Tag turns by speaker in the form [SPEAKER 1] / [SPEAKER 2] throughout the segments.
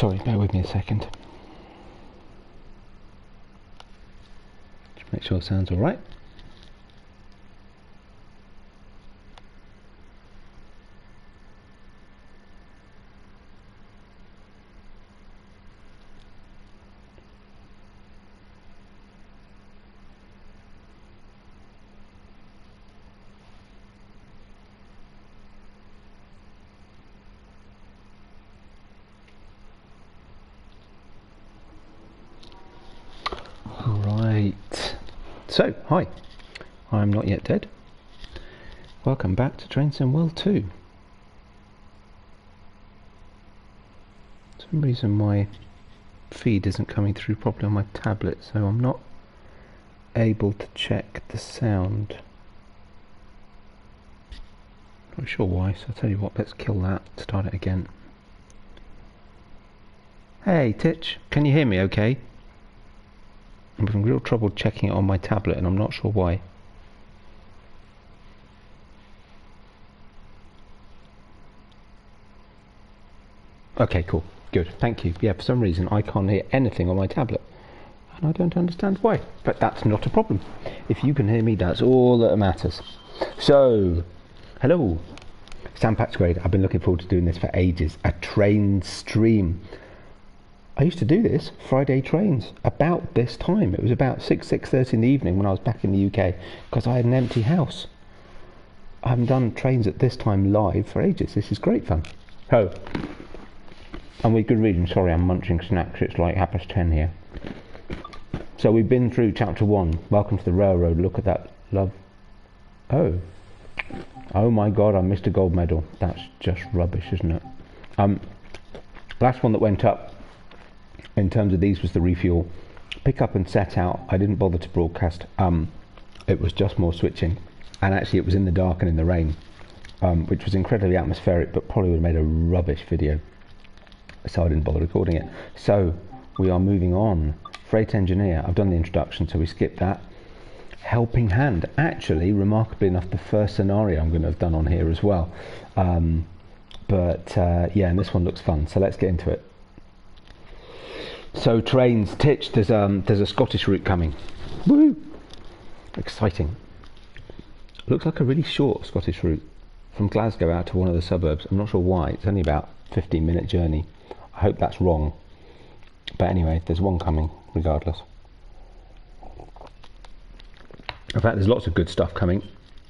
[SPEAKER 1] Sorry, bear with me a second. Just make sure it sounds alright. Right, so hi, I'm Not Yet Dead. Welcome back to Train Sim World 2. For some reason my feed isn't coming through properly on my tablet, so I'm not able to check the sound. Not sure why, so I'll tell you what, let's kill that, start it again. Hey Titch, can you hear me okay? I'm having real trouble checking it on my tablet and I'm not sure why. Okay, cool, good, thank you. Yeah, for some reason I can't hear anything on my tablet and I don't understand why, but that's not a problem. If you can hear me, that's all that matters. So, hello, Sandpack's great. I've been looking forward to doing this for ages. A train stream. I used to do this, Friday trains, about this time. It was about 6:30 in the evening when I was back in the UK, because I had an empty house. I haven't done trains at this time live for ages. This is great fun. Oh, and with good reason. Sorry, I'm munching snacks. It's like 10:30 here. So we've been through chapter 1. Welcome to the railroad. Look at that love. Oh my God, I missed a gold medal. That's just rubbish, isn't it? Last one that went up in terms of these was the refuel. Pick up and set out. I didn't bother to broadcast. It was just more switching, and actually it was in the dark and in the rain, which was incredibly atmospheric, but probably would have made a rubbish video, so I didn't bother recording it. So we are moving on. Freight engineer. I've done the introduction, so we skipped that. Helping hand. Actually, remarkably enough, the first scenario I'm going to have done on here as well. Yeah, and this one looks fun, so let's get into it. So trains, Titch, there's a Scottish route coming. Woo! Exciting. Looks like a really short Scottish route from Glasgow out to one of the suburbs. I'm not sure why. It's only about a 15-minute journey. I hope that's wrong. But anyway, there's one coming regardless. In fact, there's lots of good stuff coming.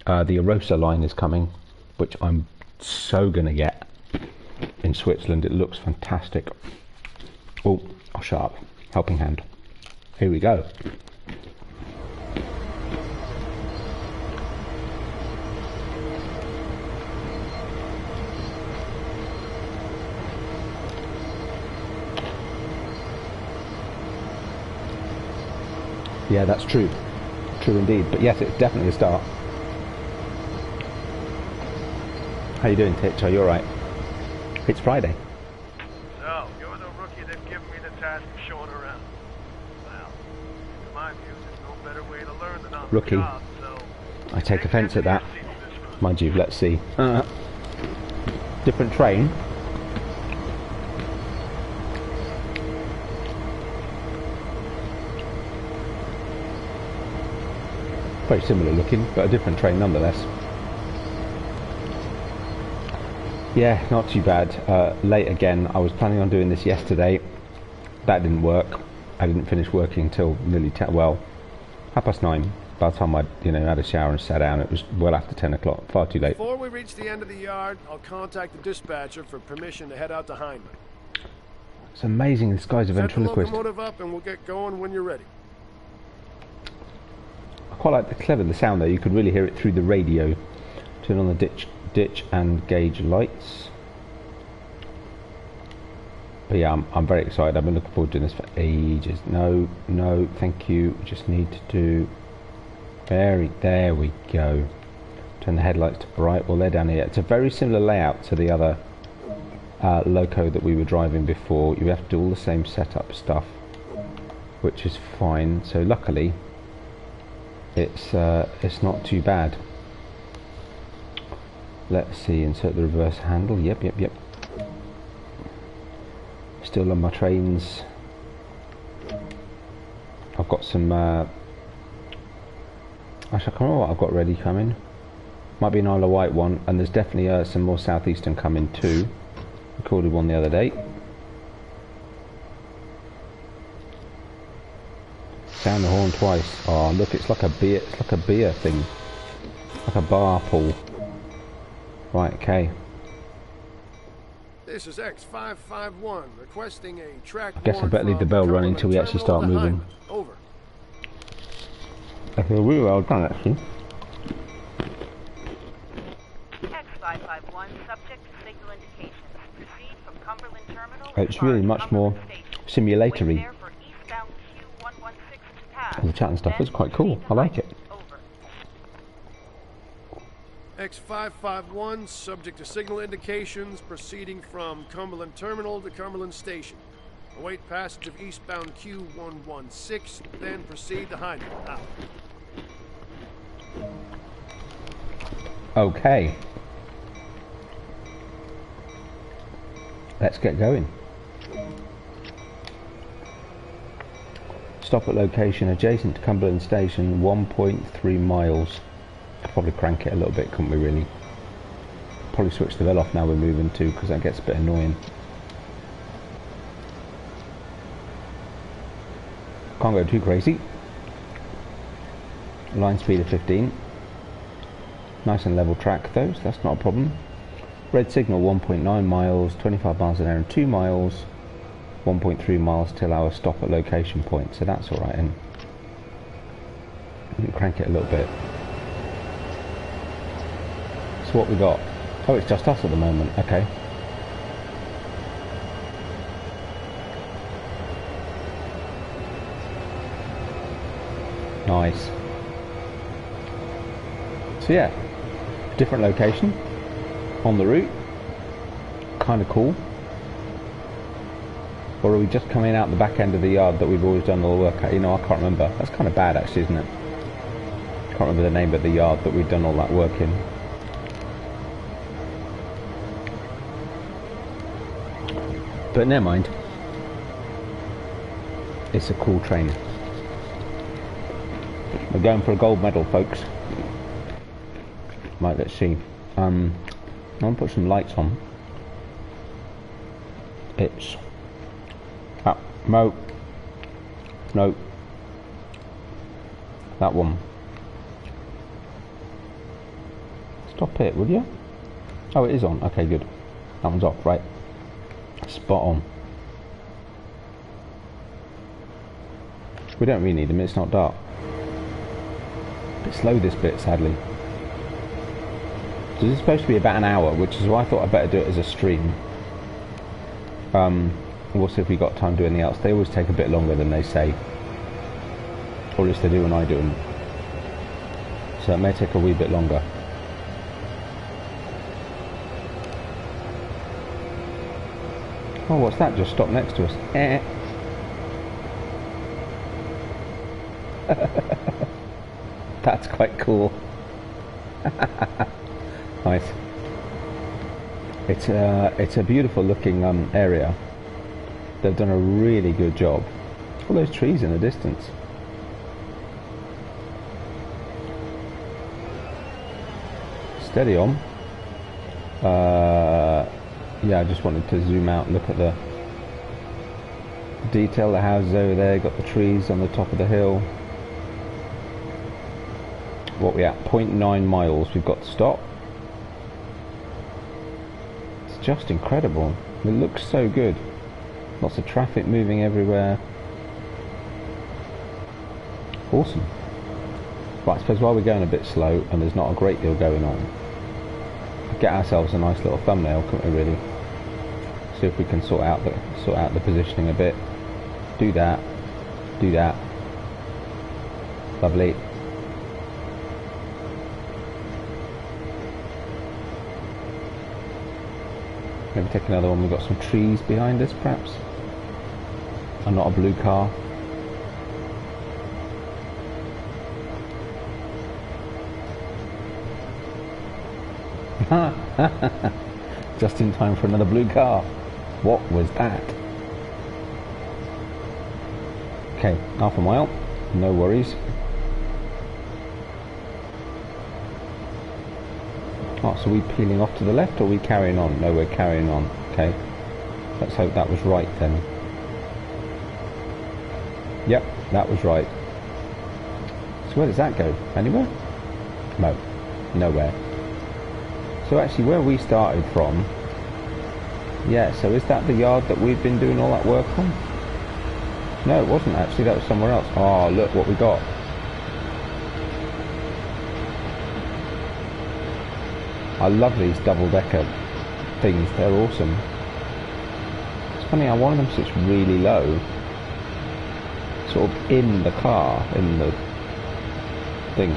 [SPEAKER 1] The Arosa line is coming, which I'm so going to get in Switzerland. It looks fantastic. Oh, I'll shut up. Helping hand. Here we go. Yeah, that's true. True indeed. But yes, it's definitely a start. How you doing, Titch? Are you alright? It's Friday.
[SPEAKER 2] So, you're the rookie that gave me the task of showing around. Well, in my view, there's no better way to learn than on the
[SPEAKER 1] Rookie.
[SPEAKER 2] job, so...
[SPEAKER 1] I take offence at that. Mind you, let's see. Different train. Very similar looking, but a different train nonetheless. Yeah, not too bad. Late again. I was planning on doing this yesterday. That didn't work. I didn't finish working until nearly 9:30. By the time I, had a shower and sat down, it was well after 10 o'clock. Far too late.
[SPEAKER 2] Before we reach the end of the yard, I'll contact the dispatcher for permission to head out to Hyndman.
[SPEAKER 1] It's amazing this guy's a ventriloquist.
[SPEAKER 2] Set the locomotive up and we'll get going when you're ready.
[SPEAKER 1] I quite like the sound there. You could really hear it through the radio. Turn on the ditch and gauge lights. But yeah, I'm very excited. I've been looking forward to doing this for ages. No, thank you. We just need to do... There we go. Turn the headlights to bright. Well, they're down here. It's a very similar layout to the other loco that we were driving before. You have to do all the same setup stuff, which is fine. So luckily, it's not too bad. Let's see. Insert the reverse handle. Yep. still on my trains. I've got some actually I can't remember what I've got ready coming. Might be an Isle of Wight one, and there's definitely some more southeastern coming too. Recorded one the other day. Sound the horn twice. Oh look, it's like a beer. It's like a beer thing, like a bar pool. Right, okay.
[SPEAKER 3] This is X551 requesting a track.
[SPEAKER 1] I guess I better leave the bell running until we actually start moving.
[SPEAKER 3] Over.
[SPEAKER 1] I feel really well done actually.
[SPEAKER 4] X551 subject to signal indications. Proceed from Cumberland Terminal.
[SPEAKER 1] It's really much more simulatory. The chat and stuff is quite cool. I like it.
[SPEAKER 3] X551 subject to signal indications proceeding from Cumberland Terminal to Cumberland Station. Await passage of eastbound Q116, then proceed to Hyndman. Out.
[SPEAKER 1] Okay. Let's get going. Stop at location adjacent to Cumberland Station, 1.3 miles. Could probably crank it a little bit, couldn't we really? Probably switch the bell off now we're moving to, because that gets a bit annoying. Can't go too crazy. Line speed of 15. Nice and level track though, so that's not a problem. Red signal 1.9 miles, 25 miles an hour and 2 miles. 1.3 miles till our stop at location point, so that's alright. And we can crank it a little bit. So what we got? Oh, it's just us at the moment. Okay. Nice. So yeah, different location on the route. Kind of cool. Or are we just coming out the back end of the yard that we've always done all the work at? You know, I can't remember. That's kind of bad actually, isn't it? Can't remember the name of the yard that we've done all that work in. But never mind. It's a cool train. We're going for a gold medal, folks. Right, let's see. I'm gonna put some lights on. It's no, that one. Stop it, will you? Oh, it is on. Okay, good. That one's off, right? Spot on. We don't really need them. It's not dark. A bit slow this bit, sadly. So this is supposed to be about an hour, which is why I thought I'd better do it as a stream. We'll see if we got time to do anything else. They always take a bit longer than they say, or at least they do when I do them. So it may take a wee bit longer. Oh, what's that? Just stopped next to us. That's quite cool. Nice. It's a beautiful looking area. They've done a really good job. All those trees in the distance. Steady on. Yeah, I just wanted to zoom out and look at the detail. The houses over there, got the trees on the top of the hill. What we at? 0.9 miles we've got to stop. It's just incredible. It looks so good. Lots of traffic moving everywhere. Awesome. Right, I suppose while we're going a bit slow and there's not a great deal going on, get ourselves a nice little thumbnail, couldn't we really? See if we can sort out the positioning a bit. Do that. Do that. Lovely. Maybe take another one. We've got some trees behind us, perhaps. And not a blue car. Just in time for another blue car. What was that? Okay, half a mile, no worries. Oh, so we peeling off to the left or are we carrying on? No, we're carrying on. Okay, let's hope that was right then. Yep, that was right. So where does that go? Anywhere? No, nowhere. So actually where we started from, yeah, so is that the yard that we've been doing all that work on? No, it wasn't actually, that was somewhere else. Oh, look what we got. I love these double-decker things, they're awesome. It's funny how one of them sits really low, sort of in the car, in the thing.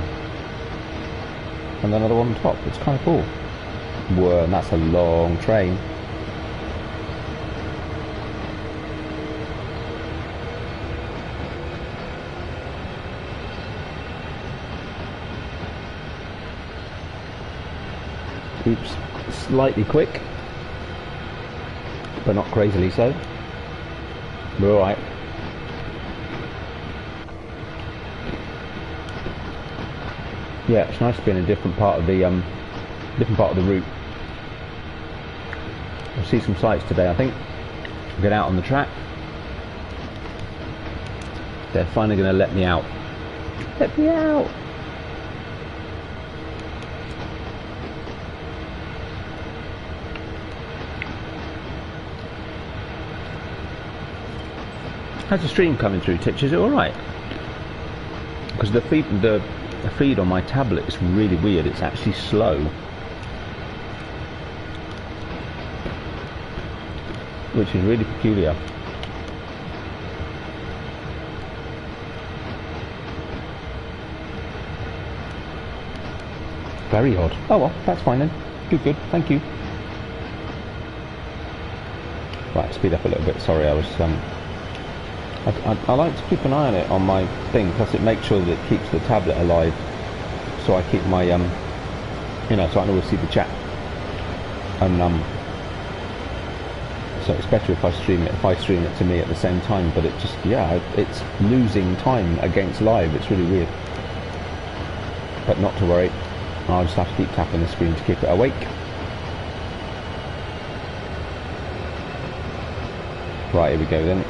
[SPEAKER 1] And another one on top, it's kind of cool. Whoa, and that's a long train. Oops, slightly quick, but not crazily so. We're alright. Yeah, it's nice to be in a different part of the route. We'll see some sights today, I think. We'll get out on the track. They're finally going to let me out. Let me out! How's the stream coming through, Titch? Is it alright? Because the feed on my tablet is really weird. It's actually slow. Which is really peculiar. Very odd. Oh well, that's fine then. Good, thank you. Right, speed up a little bit. Sorry, I was I like to keep an eye on it on my thing because it makes sure that it keeps the tablet alive, so I keep my you know, so I can always see the chat. And so it's better if I stream it to me at the same time, but it just, yeah, it's losing time against live. It's really weird, but not to worry, I'll just have to keep tapping the screen to keep it awake. Right, here we go then.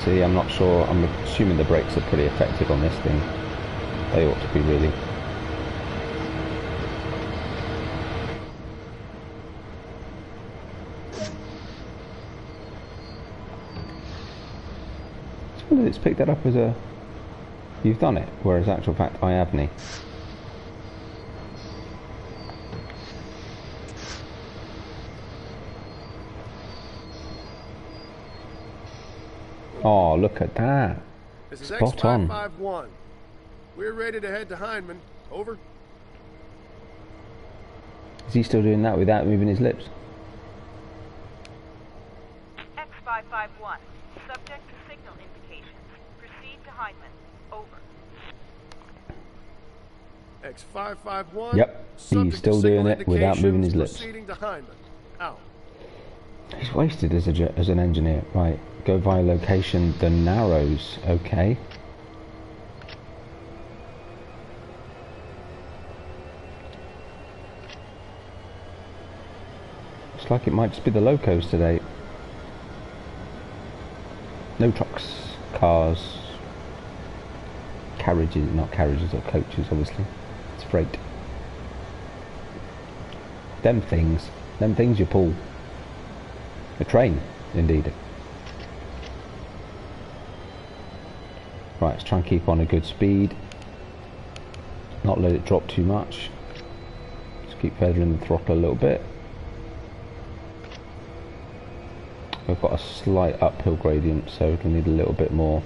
[SPEAKER 1] See, I'm not sure, I'm assuming the brakes are pretty effective on this thing. They ought to be, really. It's funny that it's picked that up as a you've done it, whereas in actual fact I haven't. Oh, look at that.
[SPEAKER 3] This is
[SPEAKER 1] Spot on.
[SPEAKER 3] X551. We're ready to head to Heinemann. Over.
[SPEAKER 1] Is he still doing that without moving his lips?
[SPEAKER 4] X551. Subject to signal indications. Proceed to Heinemann. Over.
[SPEAKER 3] X551.
[SPEAKER 1] Yep, he's still doing it without moving his lips.
[SPEAKER 3] Proceeding to Heinemann. Out.
[SPEAKER 1] He's wasted as an engineer. Right, go via location the Narrows. Okay. Looks like it might just be the locos today. No trucks, cars, carriages, not carriages or coaches, obviously. It's freight. Them things you pull. A train, indeed. Right, let's try and keep on a good speed. Not let it drop too much. Just keep feathering the throttle a little bit. We've got a slight uphill gradient, so it'll need a little bit more.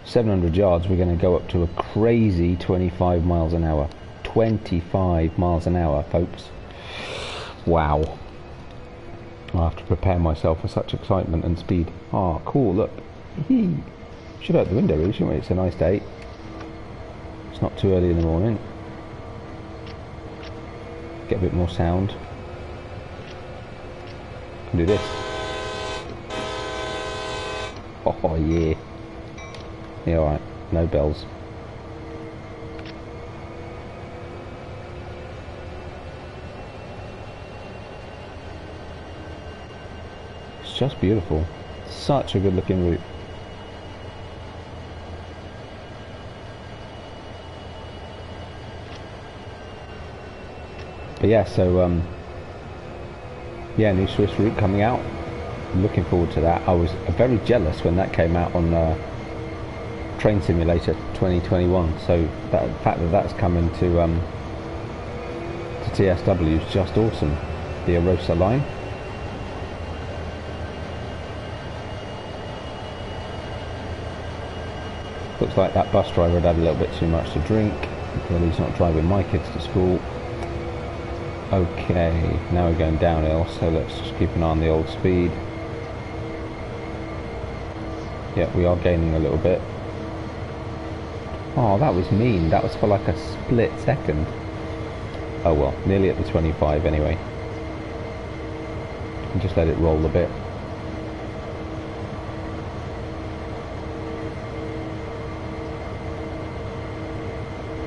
[SPEAKER 1] 700 yards, we're going to go up to a crazy 25 miles an hour. 25 miles an hour, folks. Wow. I'll have to prepare myself for such excitement and speed. Ah, cool, look. Should open the window really, shouldn't we? It's a nice day. It's not too early in the morning. Get a bit more sound. can do this. Oh yeah. Yeah, alright. No bells. It's just beautiful. Such a good looking route. But yeah, so yeah, new Swiss route coming out. Looking forward to that. I was very jealous when that came out on Train Simulator 2021. So that the fact that that's coming to TSW is just awesome. The Arosa line. Looks like that bus driver had a little bit too much to drink. Well, he's not driving my kids to school. Okay, now we're going downhill, so let's just keep an eye on the old speed. Yeah, we are gaining a little bit. Oh, that was mean. That was for like a split second. Oh well, nearly at the 25 anyway. And just let it roll a bit.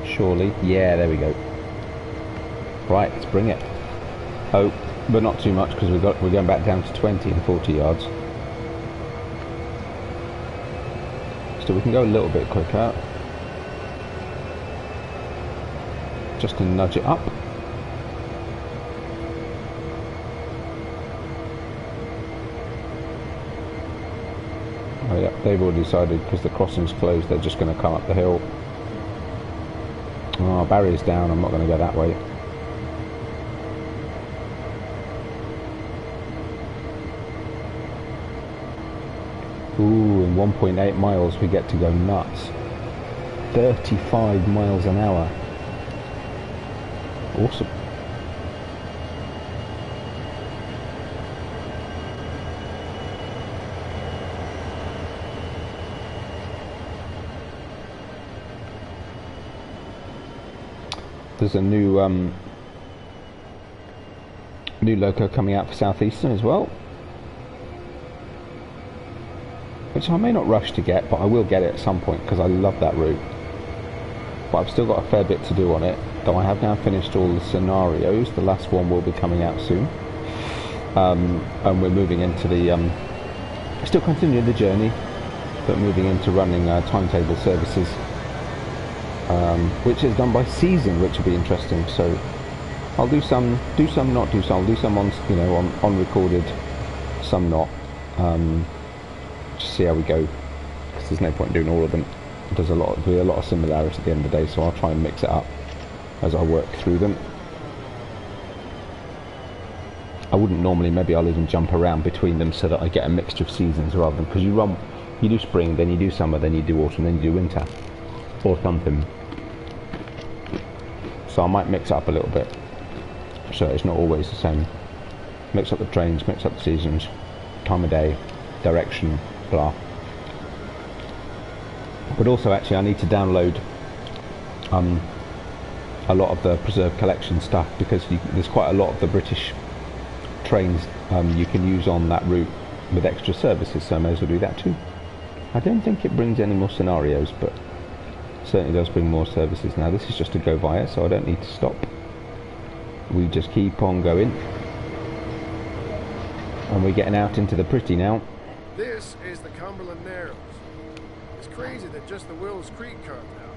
[SPEAKER 1] Surely. Yeah, there we go. Right, let's bring it. Oh, but not too much because we're going back down to 20 and 40 yards. So we can go a little bit quicker. Just to nudge it up. Oh yeah, they've already decided because the crossing's closed they're just going to come up the hill. Oh, barrier's down, I'm not going to go that way. Ooh, in 1.8 miles we get to go nuts. 35 miles an hour. Awesome. There's a new loco coming out for Southeastern as well, which I may not rush to get, but I will get it at some point because I love that route. But I've still got a fair bit to do on it, though I have now finished all the scenarios. The last one will be coming out soon, and we're moving into the still continuing the journey, but moving into running timetable services, which is done by season, which will be interesting. So I'll do some, not do some. I'll do some on, you know, on recorded, some not. Just see how we go, because there's no point in doing all of them. There's a lot of similarity at the end of the day, so I'll try and mix it up as I work through them. I wouldn't normally. Maybe I'll even jump around between them so that I get a mixture of seasons rather than, because you do spring, then you do summer, then you do autumn, then you do winter, or something. So I might mix it up a little bit, so it's not always the same. Mix up the trains, mix up the seasons, time of day, direction, blah. But also, actually, I need to download a lot of the preserved collection stuff, because there's quite a lot of the British trains you can use on that route with extra services, so I may as well do that too. I don't think it brings any more scenarios, but certainly does bring more services. Now this is just a go via, so I don't need to stop. We just keep on going, and we're getting out into the pretty now.
[SPEAKER 3] This is the Cumberland Narrows. It's crazy that just the Wills Creek carved out.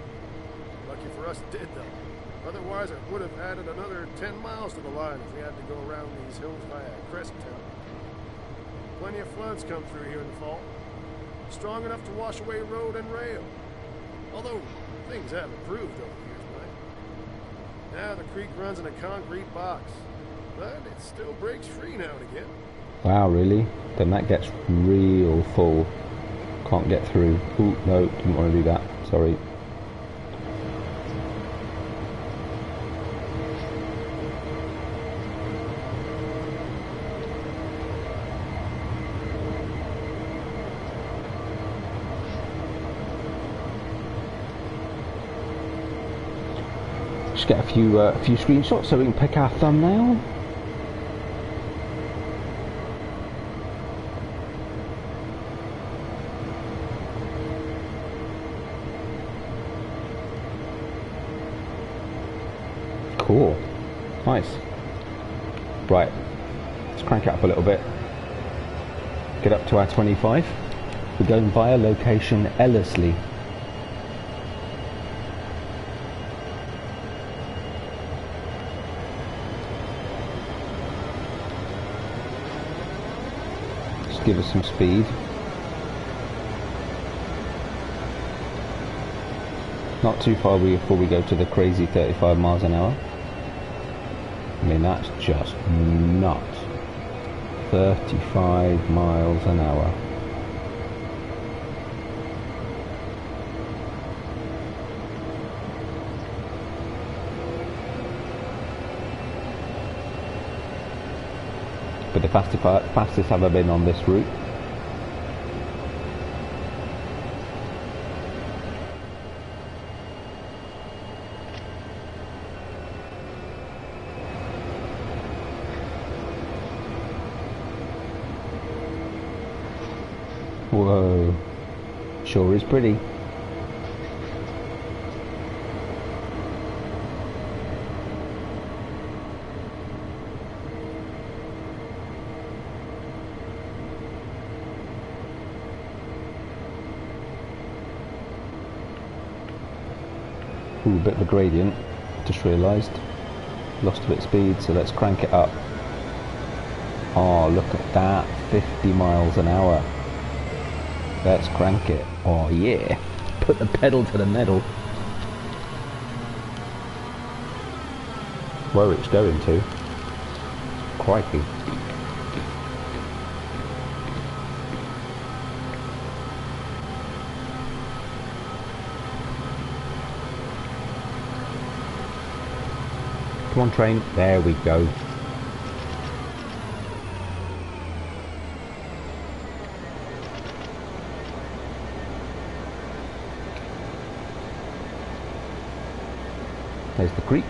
[SPEAKER 3] Lucky for us it did, though. Otherwise, it would have added another 10 miles to the line if we had to go around these hills via Crescenttown. Plenty of floods come through here in the fall. Strong enough to wash away road and rail. Although, things have improved over the years, Mike. Now the creek runs in a concrete box, but it still breaks free now and again.
[SPEAKER 1] Wow, really? Then that gets real full. Can't get through. Ooh, no, didn't want to do that. Sorry. Just get a few screenshots so we can pick our thumbnail. Cool. Nice. Right. Let's crank it up a little bit. Get up to our 25. We're going via location Ellerslie. Just give us some speed. Not too far before we go to the crazy 35 miles an hour. I mean, that's just nuts. 35 miles an hour. But the fastest I've ever been on this route. Whoa, sure is pretty. Ooh, a bit of a gradient, just realised. Lost a bit of speed, so let's crank it up. Oh, look at that, 50 miles an hour. Let's crank it. Oh yeah. Put the pedal to the metal. Where it's going to. Crikey. Come on, train. There we go. There's the creek.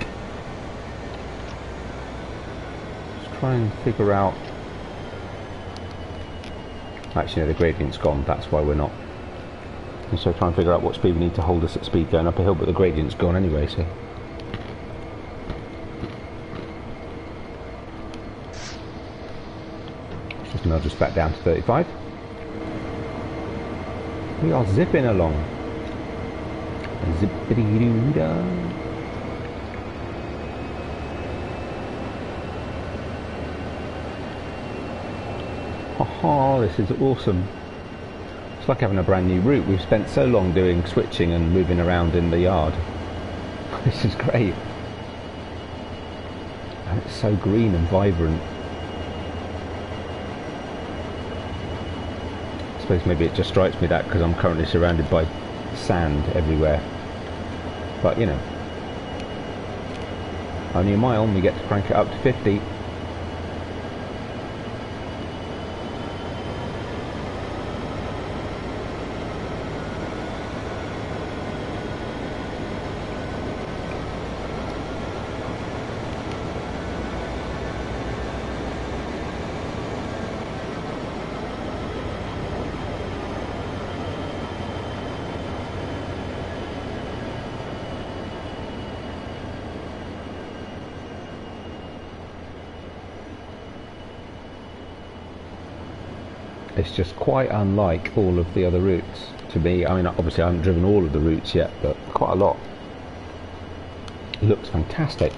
[SPEAKER 1] Let's try and figure out... Actually, no, the gradient's gone, that's why we're not. And so try and figure out what speed we need to hold us at speed going up a hill, but the gradient's gone anyway, so... Let's just nudge us back down to 35. We are zipping along. Zippity-doo-dah. Oh, this is awesome. It's like having a brand new route. We've spent so long doing switching and moving around in the yard. This is great. And it's so green and vibrant. I suppose maybe it just strikes me that because I'm currently surrounded by sand everywhere. But you know, only a mile and we get to crank it up to 50. It's just quite unlike all of the other routes to me. I mean, obviously I haven't driven all of the routes yet, but quite a lot. It looks fantastic.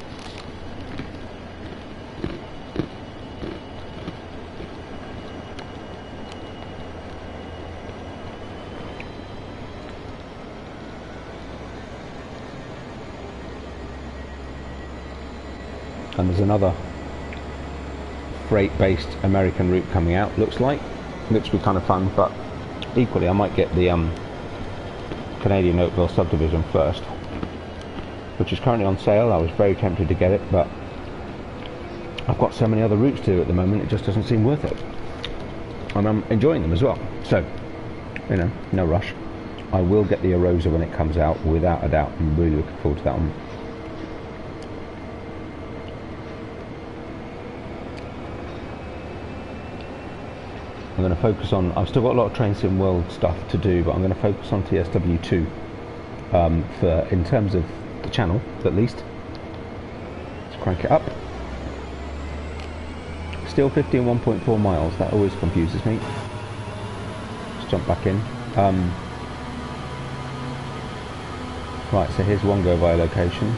[SPEAKER 1] And there's another freight-based American route coming out, looks like. Looks to be kind of fun, but equally I might get the Canadian Oakville subdivision first, which is currently on sale. I was very tempted to get it, but I've got so many other routes to do at the moment, it just doesn't seem worth it. And I'm enjoying them as well, so, you know, no rush. I will get the Arosa when it comes out, without a doubt. I'm really looking forward to that one. I'm going to focus on, I've still got a lot of Train Sim World stuff to do, but I'm going to focus on TSW2 in terms of the channel, at least. crank it up. Still 51.4 miles. That always confuses me. Let's jump back in. Right, so here's one go via location.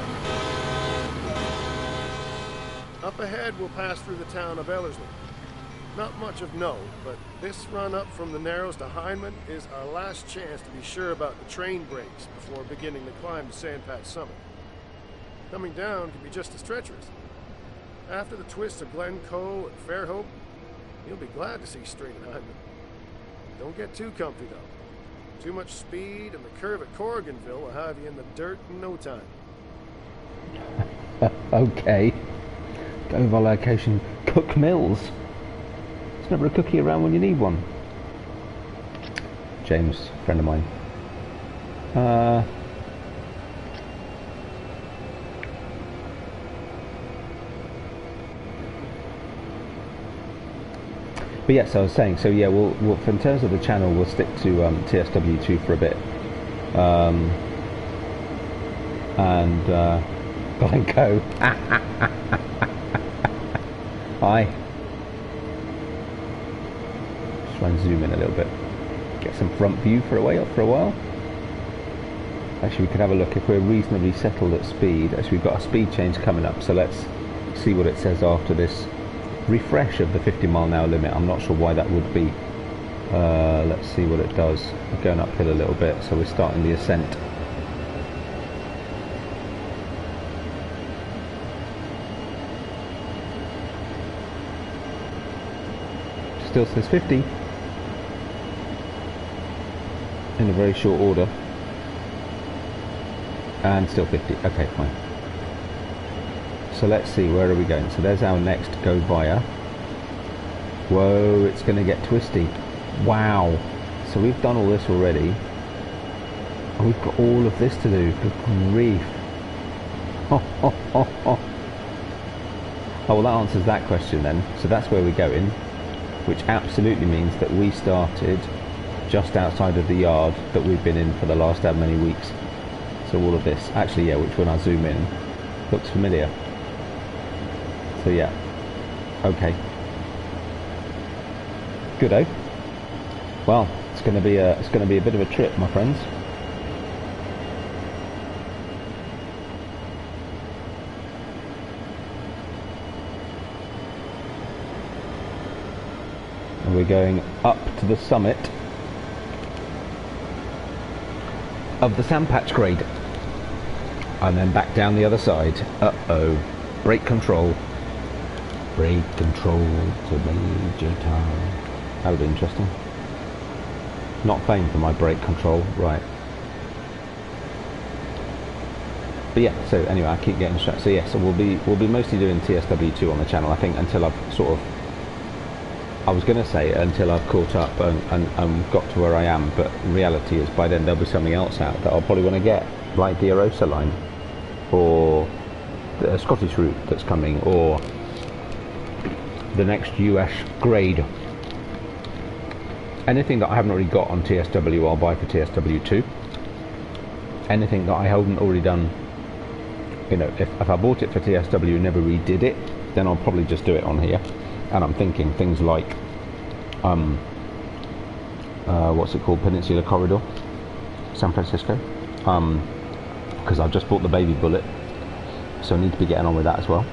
[SPEAKER 3] Up ahead, we'll pass through the town of Ellerslie. Not much of note, but this run up from the Narrows to Hindman is our last chance to be sure about the train brakes before beginning the climb to Sandpatch Summit. Coming down can be just as treacherous. After the twists of Glencoe and Fairhope, you'll be glad to see straight at Hindman. Don't get too comfy, though. Too much speed, and the curve at Corriganville will have you in the dirt in no time.
[SPEAKER 1] Okay. Go via location. Cook Mills. There's never a cookie around when you need one. James, friend of mine. But yes, I was saying, so yeah, we'll in terms of the channel, we'll stick to TSW2 for a bit. And Glencoe. Hi. Just try and zoom in a little bit. Get some front view for a while. Actually, we could have a look if we're reasonably settled at speed. Actually, we've got a speed change coming up, so let's see what it says after this refresh of the 50-mile-an-hour limit. I'm not sure why that would be. Let's see what it does. We're going uphill a little bit, so we're starting the ascent. Still says 50 in a very short order, and still 50. Okay, fine. So let's see, where are we going? So there's our next go via. Whoa, it's going to get twisty. Wow. So we've done all this already. And we've got all of this to do. Good grief. Oh, well, that answers that question then. So that's where we're going, which absolutely means that we started just outside of the yard that we've been in for the last how many weeks. So all of this, actually, yeah, which when I zoom in, looks familiar. So yeah, okay, good-o. Well, it's going to be a bit of a trip, my friends. And we're going up to the summit of the Sandpatch grade, and then back down the other side. Uh-oh, brake control. Brake control to Major Tom. That would be interesting. Not playing for my brake control, right. But yeah, so anyway, I keep getting distracted. So yeah, so we'll be mostly doing TSW2 on the channel, I think, until I've sort of, I was going to say until I've caught up and got to where I am, but reality is by then there'll be something else out that I'll probably want to get, like the Arosa line, or the Scottish route that's coming, or the next US grade. Anything that I haven't already got on TSW I'll buy for TSW2. Anything that I haven't already done, you know, if I bought it for TSW and never redid it, then I'll probably just do it on here. And I'm thinking things like what's it called, Peninsula Corridor, San Francisco, because I've just bought the baby bullet, so I need to be getting on with that as well.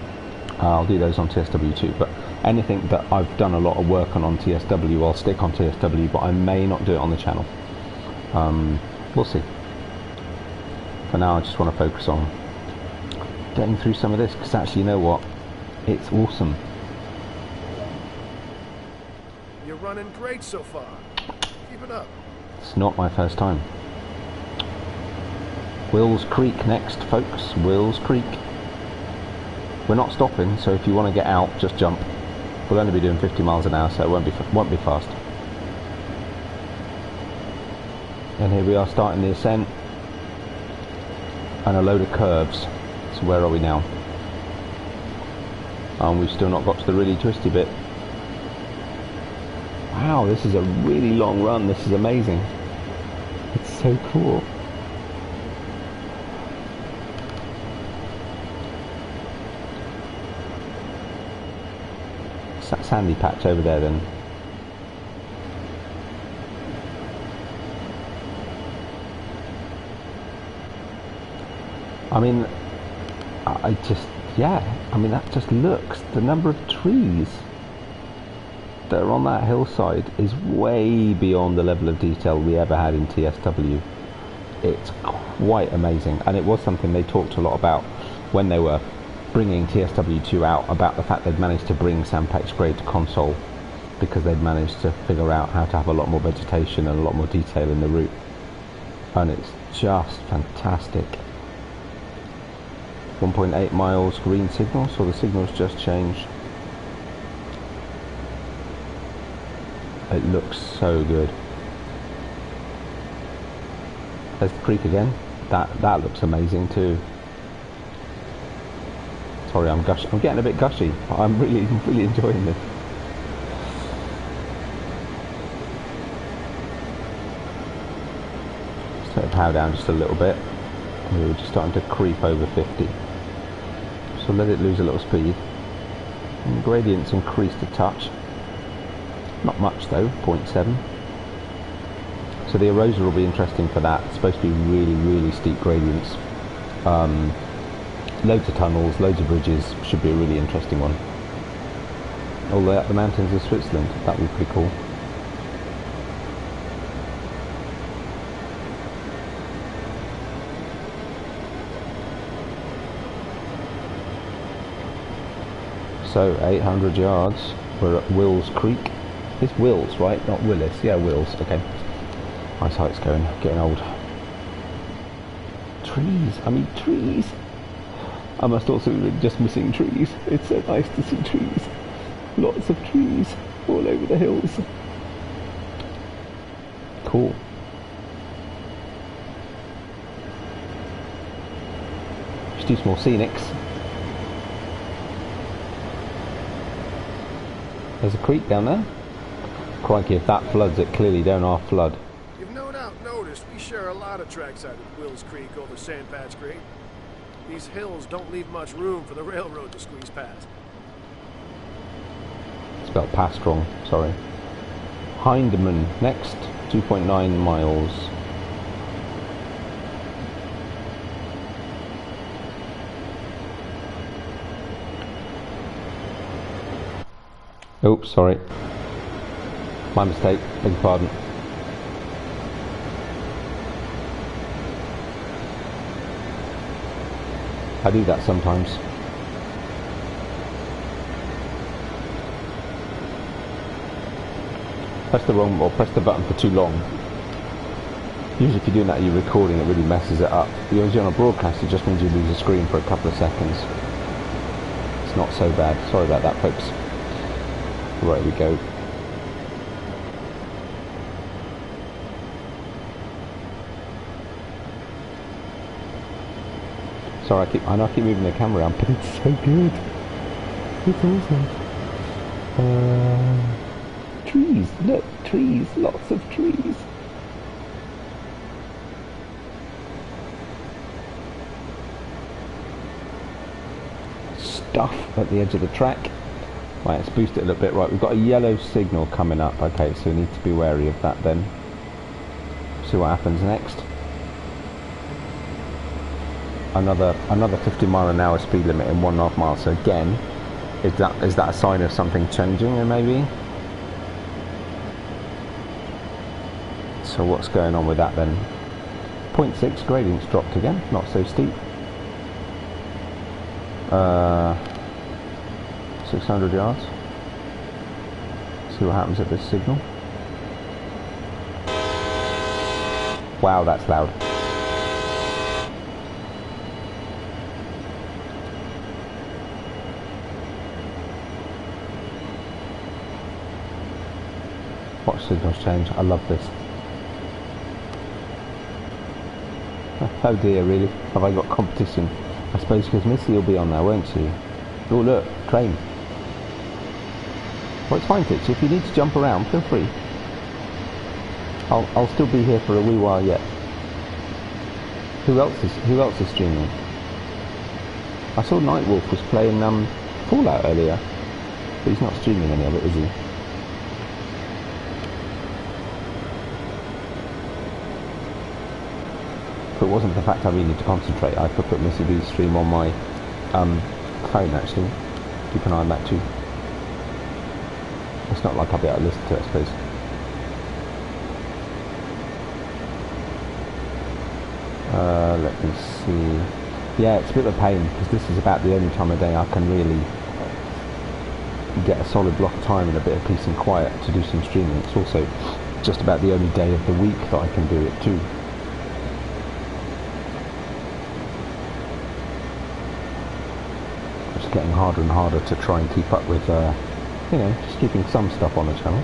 [SPEAKER 1] I'll do those on TSW2, but anything that I've done a lot of work on TSW, I'll stick on TSW, but I may not do it on the channel. We'll see. For now, I just want to focus on getting through some of this, because actually, you know what? It's awesome.
[SPEAKER 3] You're running great so far. Keep it up.
[SPEAKER 1] It's not my first time. Wills Creek next, folks. Wills Creek. We're not stopping, so if you want to get out, just jump. We'll only be doing 50 miles an hour, so it won't be fast. And here we are starting the ascent, and a load of curves. So where are we now? And we've still not got to the really twisty bit. Wow, this is a really long run. This is amazing. It's so cool. sandy patch over there then. I mean, I just, yeah, I mean that just looks, the number of trees that are on that hillside is way beyond the level of detail we ever had in TSW. It's quite amazing, and it was something they talked a lot about when they were bringing TSW2 out, about the fact they'd managed to bring Sandpax Grey to console because they'd managed to figure out how to have a lot more vegetation and a lot more detail in the route, and it's just fantastic. 1.8 miles green signal, so the signal's just changed. It looks so good. There's the creek again. That looks amazing too. Sorry, I'm getting a bit gushy. I'm really enjoying this. Just take the power down just a little bit. We were just starting to creep over 50. So let it lose a little speed. And the gradient's increased a touch. Not much though, 0.7. So the eroser will be interesting for that. It's supposed to be really steep gradients. Loads of tunnels, loads of bridges. Should be a really interesting one. All the way up the mountains of Switzerland. That would be pretty cool. So 800 yards. We're at Wills Creek. It's Wills, right? Not Willis. Yeah, Wills. Okay. Eyesight's getting old. Trees. I mean, trees. I must also be just missing trees. It's so nice to see trees. Lots of trees all over the hills. Cool. Just do some more scenics. There's a creek down there. Crikey, if that floods, it clearly don't half flood.
[SPEAKER 3] You've no doubt noticed we share a lot of trackside with Wills Creek over Sandpatch Creek. These hills don't leave much room for the railroad to squeeze past.
[SPEAKER 1] Spelled past wrong, sorry. Hindeman, next, 2.9 miles. Oops, sorry. My mistake, beg your pardon. I do that sometimes. Press the button for too long. Usually if you're doing that, you're recording, it really messes it up. Usually on a broadcast, it just means you lose the screen for a couple of seconds. It's not so bad. Sorry about that, folks. Right, we go. Sorry, I know I keep moving the camera around, but it's so good. It's awesome. Trees, look, trees, lots of trees. Stuff at the edge of the track. Right, let's boost it a little bit. Right, we've got a yellow signal coming up. Okay, so we need to be wary of that then. See what happens next. Another 50 mile an hour speed limit in 1.5 miles. So again, is that a sign of something changing? And maybe. So what's going on with that then? 0.6 gradients dropped again. Not so steep. 600 yards. See what happens at this signal. Wow, that's loud. Watch signals change. I love this. Oh dear, really? Have I got competition? I suppose because Missy will be on there, won't she? Oh look, train. Well, it's fine, Titch. If you need to jump around, feel free. I'll still be here for a wee while yet. Who else is streaming? I saw Nightwolf was playing Fallout earlier. But he's not streaming any of it, is he? If it wasn't for the fact I really need to concentrate, I could put Missy B's stream on my phone actually. Keep an eye on that too. It's not like I'll be able to listen to it, I suppose. Let me see. Yeah, it's a bit of a pain because this is about the only time of day I can really get a solid block of time and a bit of peace and quiet to do some streaming. It's also just about the only day of the week that I can do it too. It's getting harder and harder to try and keep up with, you know, just keeping some stuff on the channel.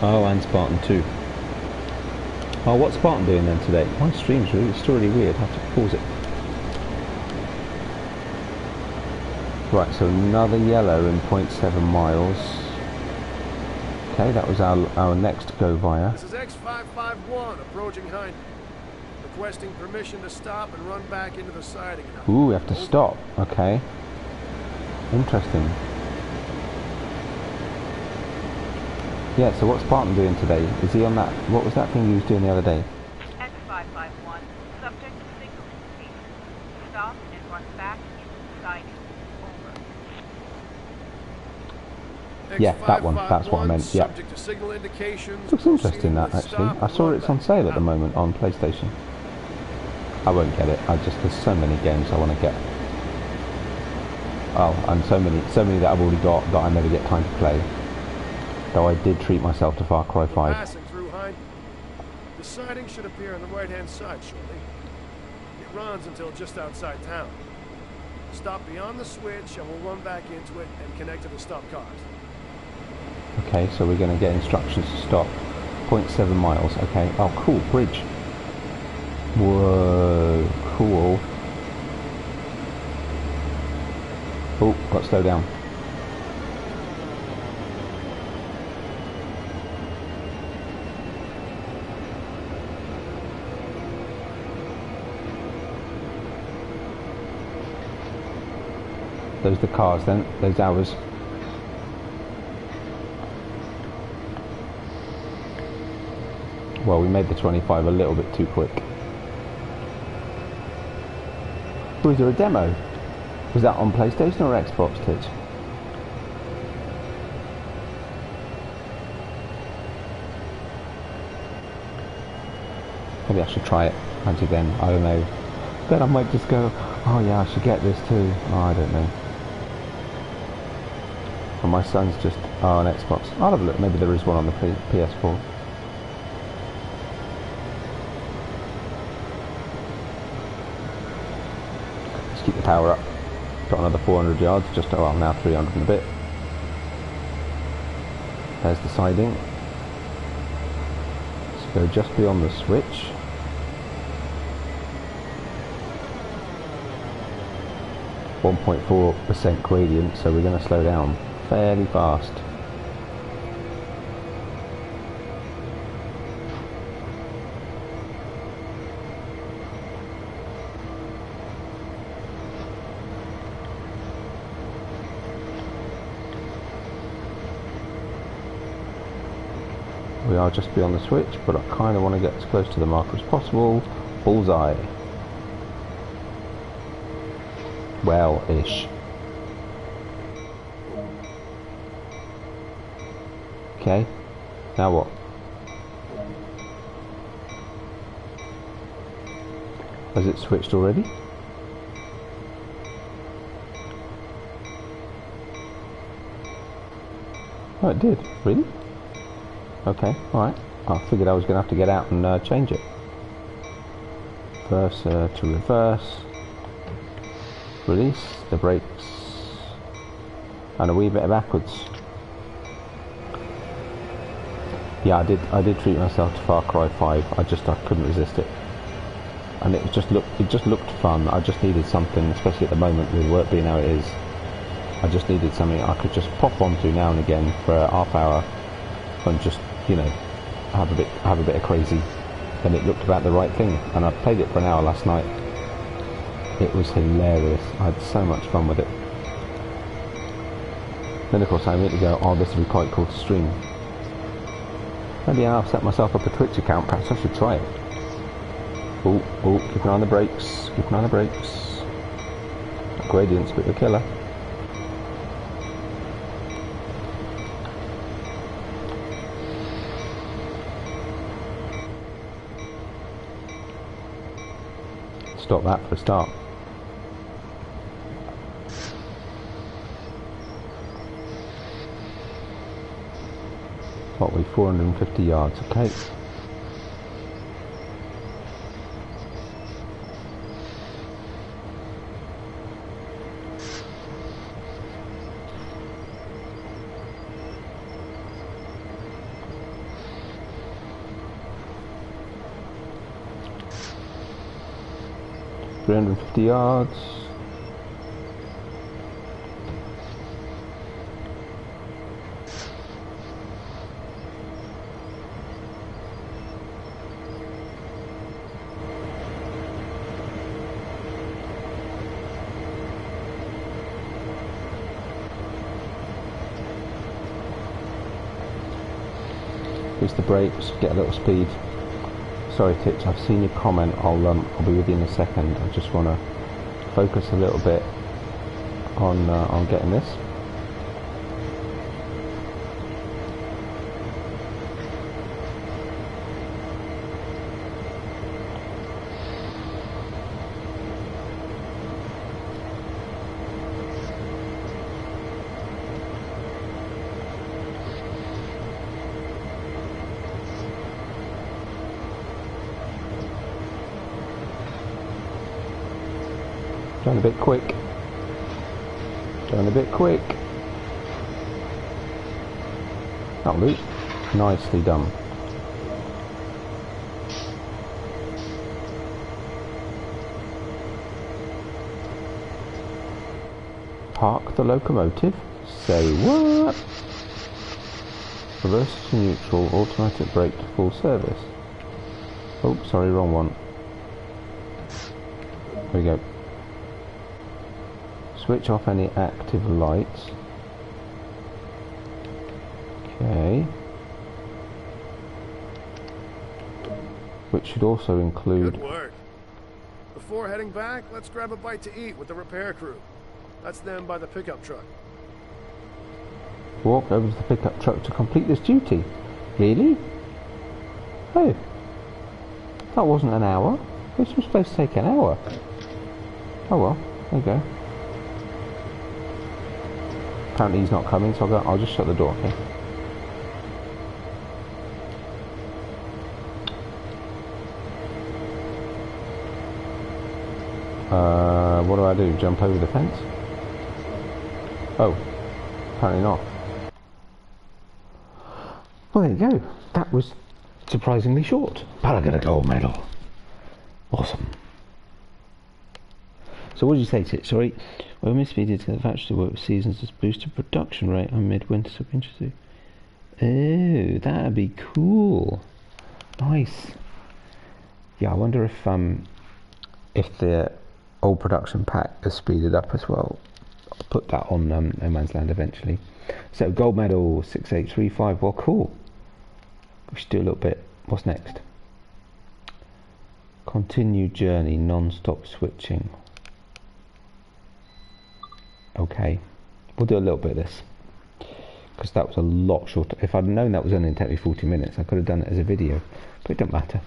[SPEAKER 1] Oh, and Spartan too. Oh, what's Spartan doing then today? My stream's really, still really weird. I have to pause it. Right, so another yellow in 0.7 miles. Okay, that was our next go via.
[SPEAKER 3] This is X551 approaching Hyndman. Requesting permission to stop and run back into the siding now.
[SPEAKER 1] Ooh, we have to stop. Okay. Interesting. Yeah, so what's Spartan doing today? Is he on that? What was that thing he was doing the other day?
[SPEAKER 4] X551, subject to signal indication. Stop and run back into the siding. Over.
[SPEAKER 1] Yeah, that one. That's what I meant. Yeah.
[SPEAKER 3] Subject to signal indications.
[SPEAKER 1] Looks interesting that actually. I saw it's on sale at the moment on PlayStation. I won't get it. There's so many games I want to get. Oh, and so many that I've already got that I never get time to play. Though I did treat myself to Far Cry 5.
[SPEAKER 3] Passing through Hyndman. The siding should appear on the right-hand side shortly. It runs until just outside town. Stop beyond the switch and we'll run back into it and connect to the stop cars.
[SPEAKER 1] Okay, so we're going to get instructions to stop. 0.7 miles. Okay. Oh, cool. Bridge. Whoa. Cool. Oh, got to slow down. Those are the cars then, those hours. Well, we made the 25 a little bit too quick. Was there a demo? Was that on PlayStation or Xbox, Titch? Maybe I should try it until then, I don't know. Then I might just go, oh yeah, I should get this too. Oh, I don't know. And my son's just, oh, an Xbox. I'll have a look, maybe there is one on the PS4. Let's keep the power up. Got another 400 yards, just, well, now 300 and a bit. There's the siding. Let's go just beyond the switch. .4% gradient, so we're going to slow down fairly fast. We are just beyond the switch, but I kind of want to get as close to the marker as possible. Bullseye. Well-ish. Okay, now what? Has it switched already? Oh, it did. Really? Okay, alright. I figured I was going to have to get out and change it. Reverse to reverse. Release the brakes. And a wee bit backwards. Yeah, I did treat myself to Far Cry 5. I couldn't resist it. And it just looked fun. I just needed something, especially at the moment with work being how it is. I just needed something I could just pop onto now and again for a half hour and just, you know, have a bit of crazy, then it looked about the right thing. And I played it for an hour last night. It was hilarious. I had so much fun with it. Then of course I immediately go, oh, this would be quite cool to stream. Maybe I'll set myself up a Twitch account. Perhaps I should try it. Oh, keep an eye on the brakes. Keep an eye on the brakes. That gradient's a bit of a killer. Stop that for a start. What, we 450 yards, okay. $350 yards. Use the brakes, get a little speed. Sorry Titch, I've seen your comment, I'll be with you in a second. I just want to focus a little bit on getting this. Going a bit quick. Going a bit quick. That'll do. Nicely done. Park the locomotive. Say what? Reverse to neutral, automatic brake to full service. Oh, sorry, wrong one. There we go. Switch off any active lights. Okay. Which should also include...
[SPEAKER 3] Good work. Before heading back, let's grab a bite to eat with the repair crew. That's them by the pickup truck.
[SPEAKER 1] Walk over to the pickup truck to complete this duty. Really? Oh. That wasn't an hour. This was supposed to take an hour. Oh well, there you go. Apparently he's not coming, so I'll just shut the door, okay? What do I do? Jump over the fence? Oh, apparently not. Well, there you go. That was surprisingly short. But I got a gold medal. Awesome. So what did you say to it? Sorry. When we speeded to the factory to work with seasons to boost the production rate on midwinter so interesting. Oh, that'd be cool. Nice. Yeah, I wonder if the old production pack is speeded up as well. I'll put that on No Man's Land eventually. So gold medal 6835. Well, cool. We should do a little bit. What's next? Continue journey, non-stop switching. Okay, we'll do a little bit of this because that was a lot shorter. If I'd known that was only take me 40 minutes, I could have done it as a video, but it don't matter.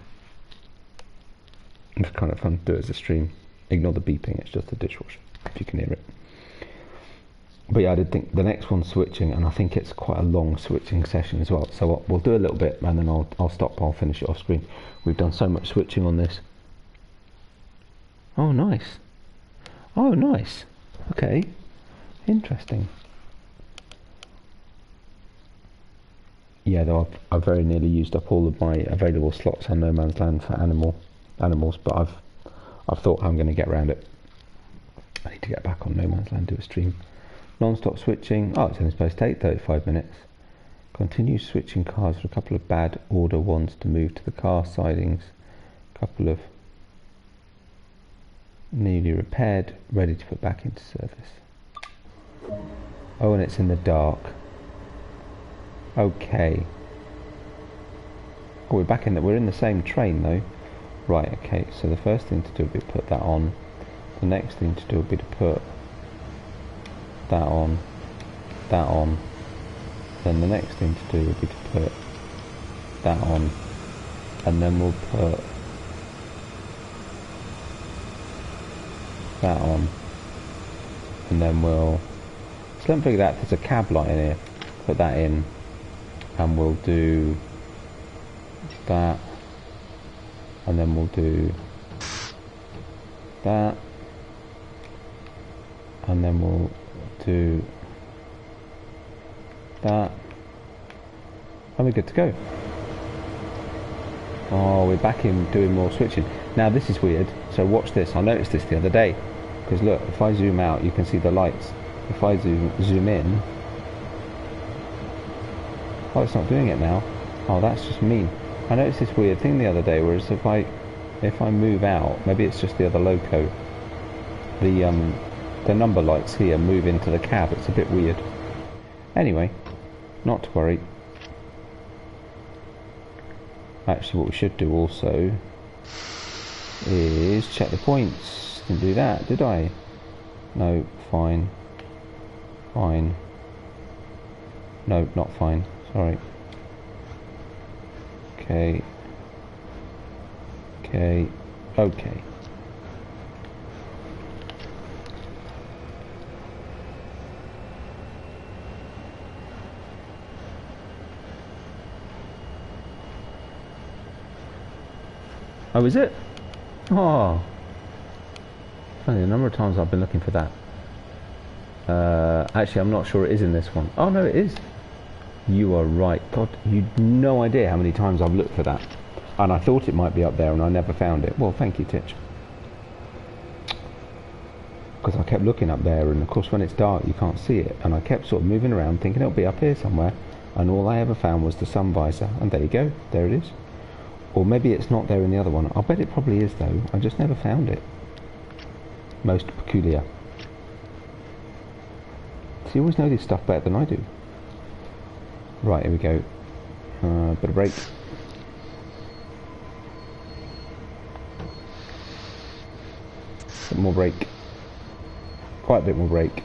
[SPEAKER 1] It's kind of fun to do it as a stream. Ignore the beeping, it's just the dishwasher, if you can hear it. But yeah, I did think the next one's switching, and I think it's quite a long switching session as well. So we'll do a little bit, and then I'll stop. I'll finish it off screen. We've done so much switching on this. Oh, nice. Oh, nice. Okay. Interesting. Yeah, though I've very nearly used up all of my available slots on No Man's Land for animals, but I've thought I'm going to get around it. I need to get back on No Man's Land, do a stream. Non-stop switching. Oh, it's only supposed to take 35 minutes. Continue switching cars for a couple of bad order ones to move to the car sidings. A couple of newly repaired, ready to put back into service. Oh, and it's in the dark. Okay. Oh, we're in the same train though. Right, okay, so the first thing to do would be to put that on. The next thing to do would be to put that on, that on. Then the next thing to do would be to put that on. And then we'll put that on. And then we'll... So don't figure that there's a cab light in here. Put that in. And we'll do that. And then we'll do that. And then we'll do that. And we're good to go. Oh, we're back in doing more switching. Now this is weird. So watch this. I noticed this the other day. Because look, if I zoom out, you can see the lights. If I zoom in... Oh, it's not doing it now. Oh, that's just mean. I noticed this weird thing the other day, whereas if I move out, maybe it's just the other loco, the number lights here move into the cab. It's a bit weird. Anyway, not to worry. Actually, what we should do also is check the points. Didn't do that, did I? No, fine. Fine. No, not fine. Sorry. Okay. Okay. Okay. Oh, is it? Oh. Funny, the number of times I've been looking for that. Actually, I'm not sure it is in this one. Oh, no, it is. You are right. God, you've no idea how many times I've looked for that. And I thought it might be up there and I never found it. Well, thank you, Titch. Because I kept looking up there, and of course when it's dark you can't see it. And I kept sort of moving around thinking it'll be up here somewhere. And all I ever found was the sun visor. And there you go. There it is. Or maybe it's not there in the other one. I'll bet it probably is though. I just never found it. Most peculiar. So you always know this stuff better than I do. Right, here we go. Bit of brake. Bit more brake. Quite a bit more brake.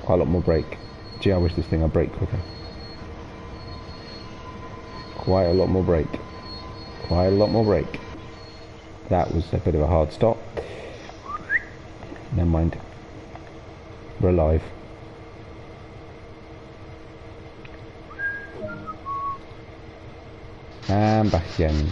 [SPEAKER 1] Quite a lot more brake. Gee, I wish this thing would brake quicker. Quite a lot more brake. Quite a lot more brake. That was a bit of a hard stop. Never mind. We're alive. And back again.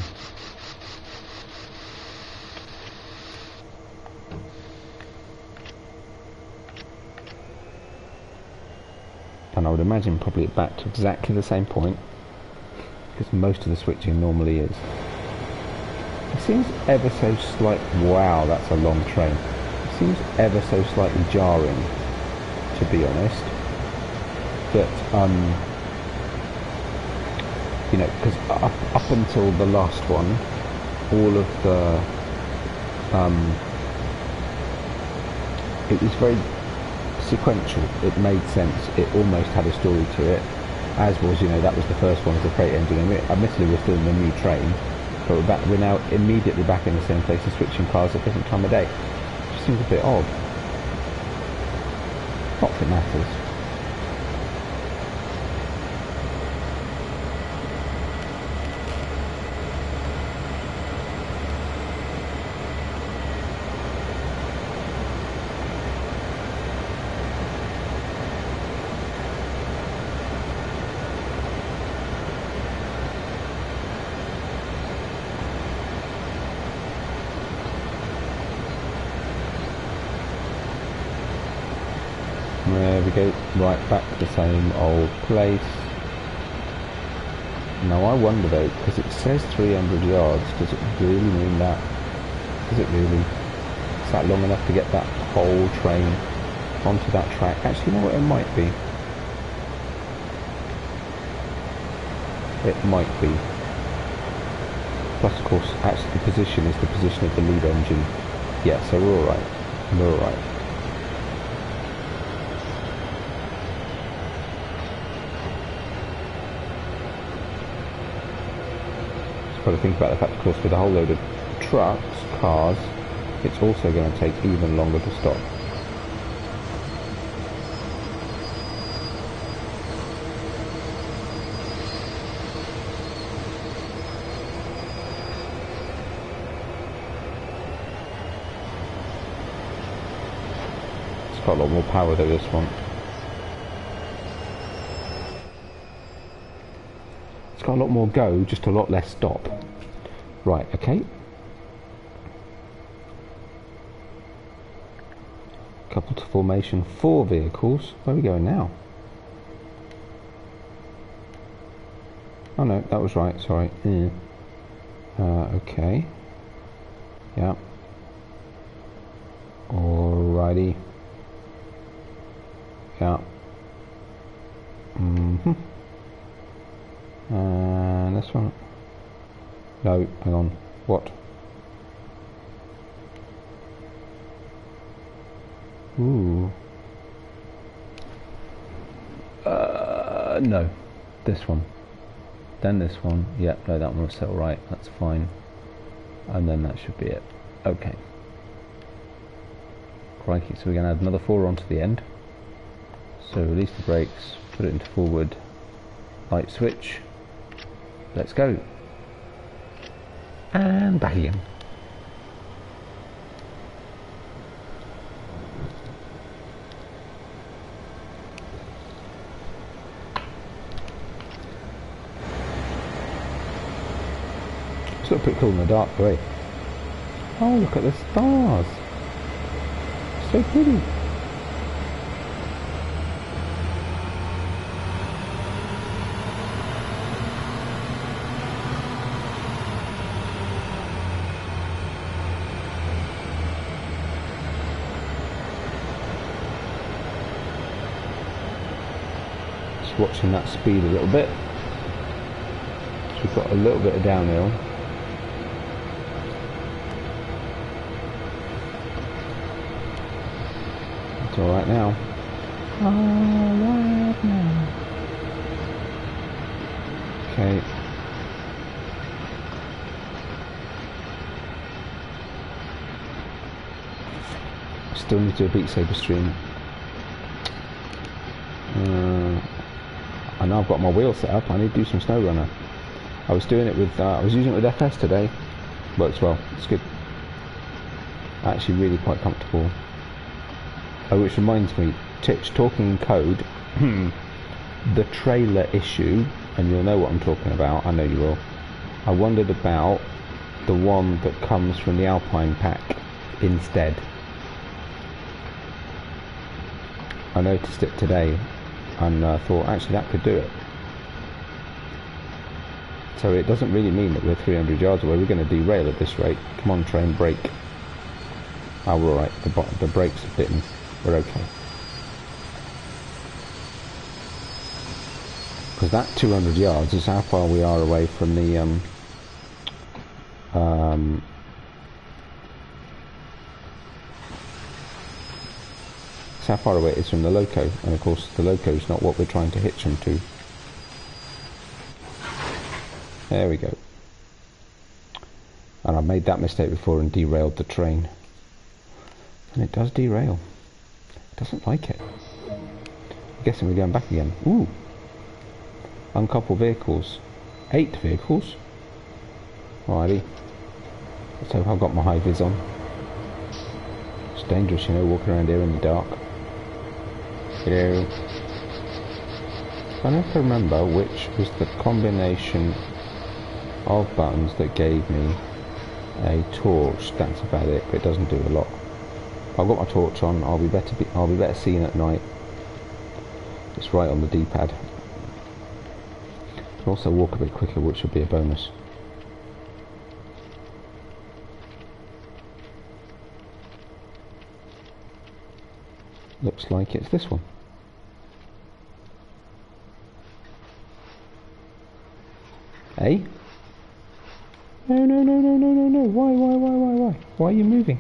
[SPEAKER 1] And I would imagine probably back to exactly the same point, because most of the switching normally is. It seems ever so slight. Wow, that's a long train. It seems ever so slightly jarring, to be honest. But you know, because up until the last one, all of the it was very sequential. It made sense. It almost had a story to it, as was, you know, that was the first one as a freight engine. And admittedly, we're still in the new train, but we're now immediately back in the same place and switching cars at a different time of day. It just seems a bit odd. Not that it matters. There we go, right back to the same old place. Now I wonder though, because it says 300 yards, does it really mean that? Does it really? Is that long enough to get that whole train onto that track? Actually, you know what, it might be. It might be. Plus, of course, actually the position is the position of the lead engine. Yeah, so we're alright. We're alright. Just got to think about the fact, of course, with a whole load of trucks, cars, it's also going to take even longer to stop. It's got a lot more power though, this one. It's got a lot more go, just a lot less stop. Right, okay. Couple to formation, 4 vehicles. Where are we going now? Oh no, that was right, sorry. Okay. Yeah. Alrighty. Yeah. And this one. No, hang on. What? Ooh. No. This one. Then this one. Yep, no, that one was set right. That's fine. And then that should be it. Okay. Crikey, so we're going to add another 4 onto the end. So release the brakes, put it into forward, light switch. Let's go. And back again. It's look pretty cool in the dark, though, eh? Oh, look at the stars. So pretty. Just watching that speed a little bit. So we've got a little bit of downhill. Alright now. Alright now. Okay. Still need to do a Beat Saber stream. I know I've got my wheel set up. I need to do some Snowrunner. I was doing it with. I was using it with FS today. Works well. It's good. Actually, really quite comfortable. Oh, which reminds me, Titch, talking in code, the trailer issue, and you'll know what I'm talking about, I know you will. I wondered about the one that comes from the Alpine pack instead. I noticed it today and thought actually that could do it. So it doesn't really mean that we're 300 yards away, we're going to derail at this rate. Come on train, brake. Oh, we're alright, the brakes are bitten. We're okay. Because that 200 yards is how far we are away from the it's how far away it is from the loco, and of course the loco is not what we're trying to hitch them to. There we go. And I've made that mistake before and derailed the train. And it does derail. Doesn't like it. I'm guessing we're going back again. Ooh. Uncouple vehicles. 8 vehicles. Alrighty. Let's hope I've got my high vis on. It's dangerous, you know, walking around here in the dark. Hello. I never remember which was the combination of buttons that gave me a torch. That's about it, but it doesn't do a lot. I've got my torch on. I'll be better seeing at night. It's right on the D-pad. Can also walk a bit quicker, which would be a bonus. Looks like it's this one. Hey? No, no, no, no, no, no, no. Why? Why are you moving?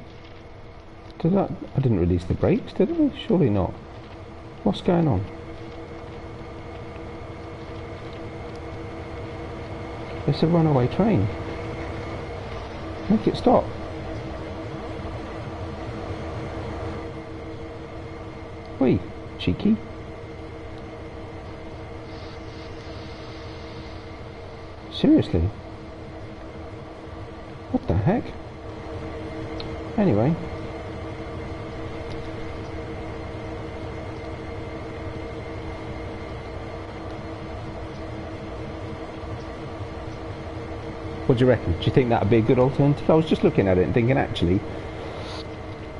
[SPEAKER 1] I didn't release the brakes, did I? Surely not. What's going on? It's a runaway train. Make it stop. Wait, cheeky. Seriously? What the heck? Anyway. What do you reckon? Do you think that would be a good alternative? I was just looking at it and thinking, actually,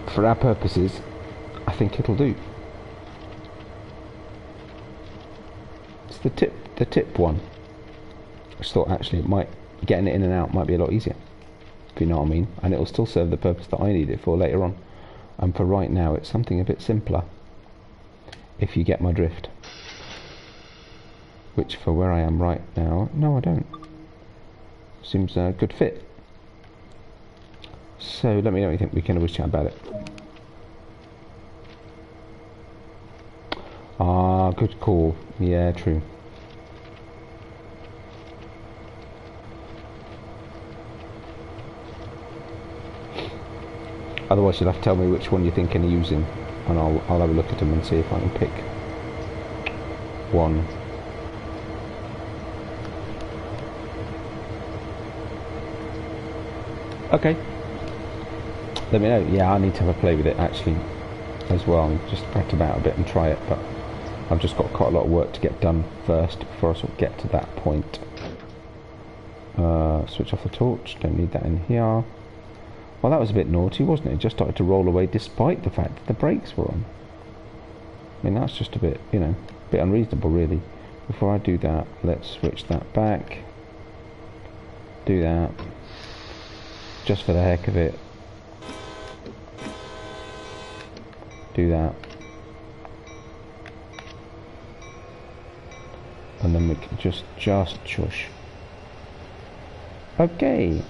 [SPEAKER 1] for our purposes, I think it'll do. It's the tip one. I just thought, actually, getting it in and out might be a lot easier, if you know what I mean, and it'll still serve the purpose that I need it for later on. And for right now, it's something a bit simpler, if you get my drift. Which, for where I am right now, no, I don't. Seems a good fit. So let me know what you think. We can always chat about it. Ah, good call. Yeah, true. Otherwise, you'll have to tell me which one you're thinking of using, and I'll have a look at them and see if I can pick one. Okay. Let me know. Yeah, I need to have a play with it actually as well, and just prat about a bit and try it, but I've just got quite a lot of work to get done first before I sort of get to that point. Switch off the torch, don't need that in here. Well, that was a bit naughty, wasn't it? It just started to roll away despite the fact that the brakes were on. I mean, that's just a bit, you know, a bit unreasonable really. Before I do that, let's switch that back. Do that. Just for the heck of it. Do that. And then we can just shush. Okay.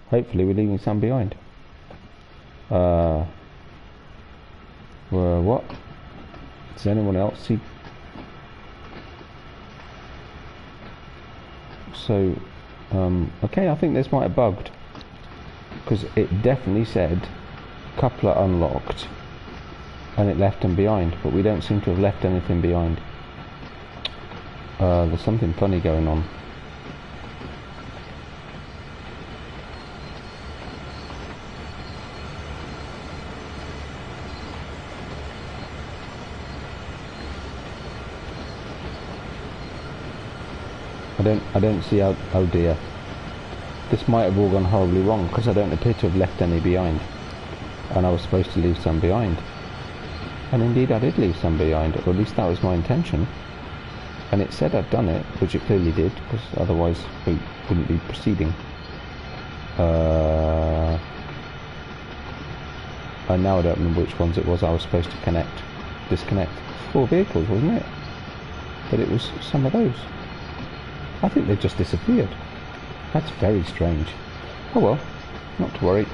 [SPEAKER 1] Hopefully we're leaving some behind. What? Does anyone else see? So, okay, I think this might have bugged, because it definitely said coupler unlocked and it left them behind, but we don't seem to have left anything behind. There's something funny going on. I don't see how, oh dear. This might have all gone horribly wrong, because I don't appear to have left any behind. And I was supposed to leave some behind. And indeed I did leave some behind, or at least that was my intention. And it said I'd done it, which it clearly did, because otherwise we wouldn't be proceeding. And now I don't remember which ones it was I was supposed to disconnect. 4 vehicles, wasn't it? But it was some of those. I think they've just disappeared. That's very strange. Oh well, not to worry.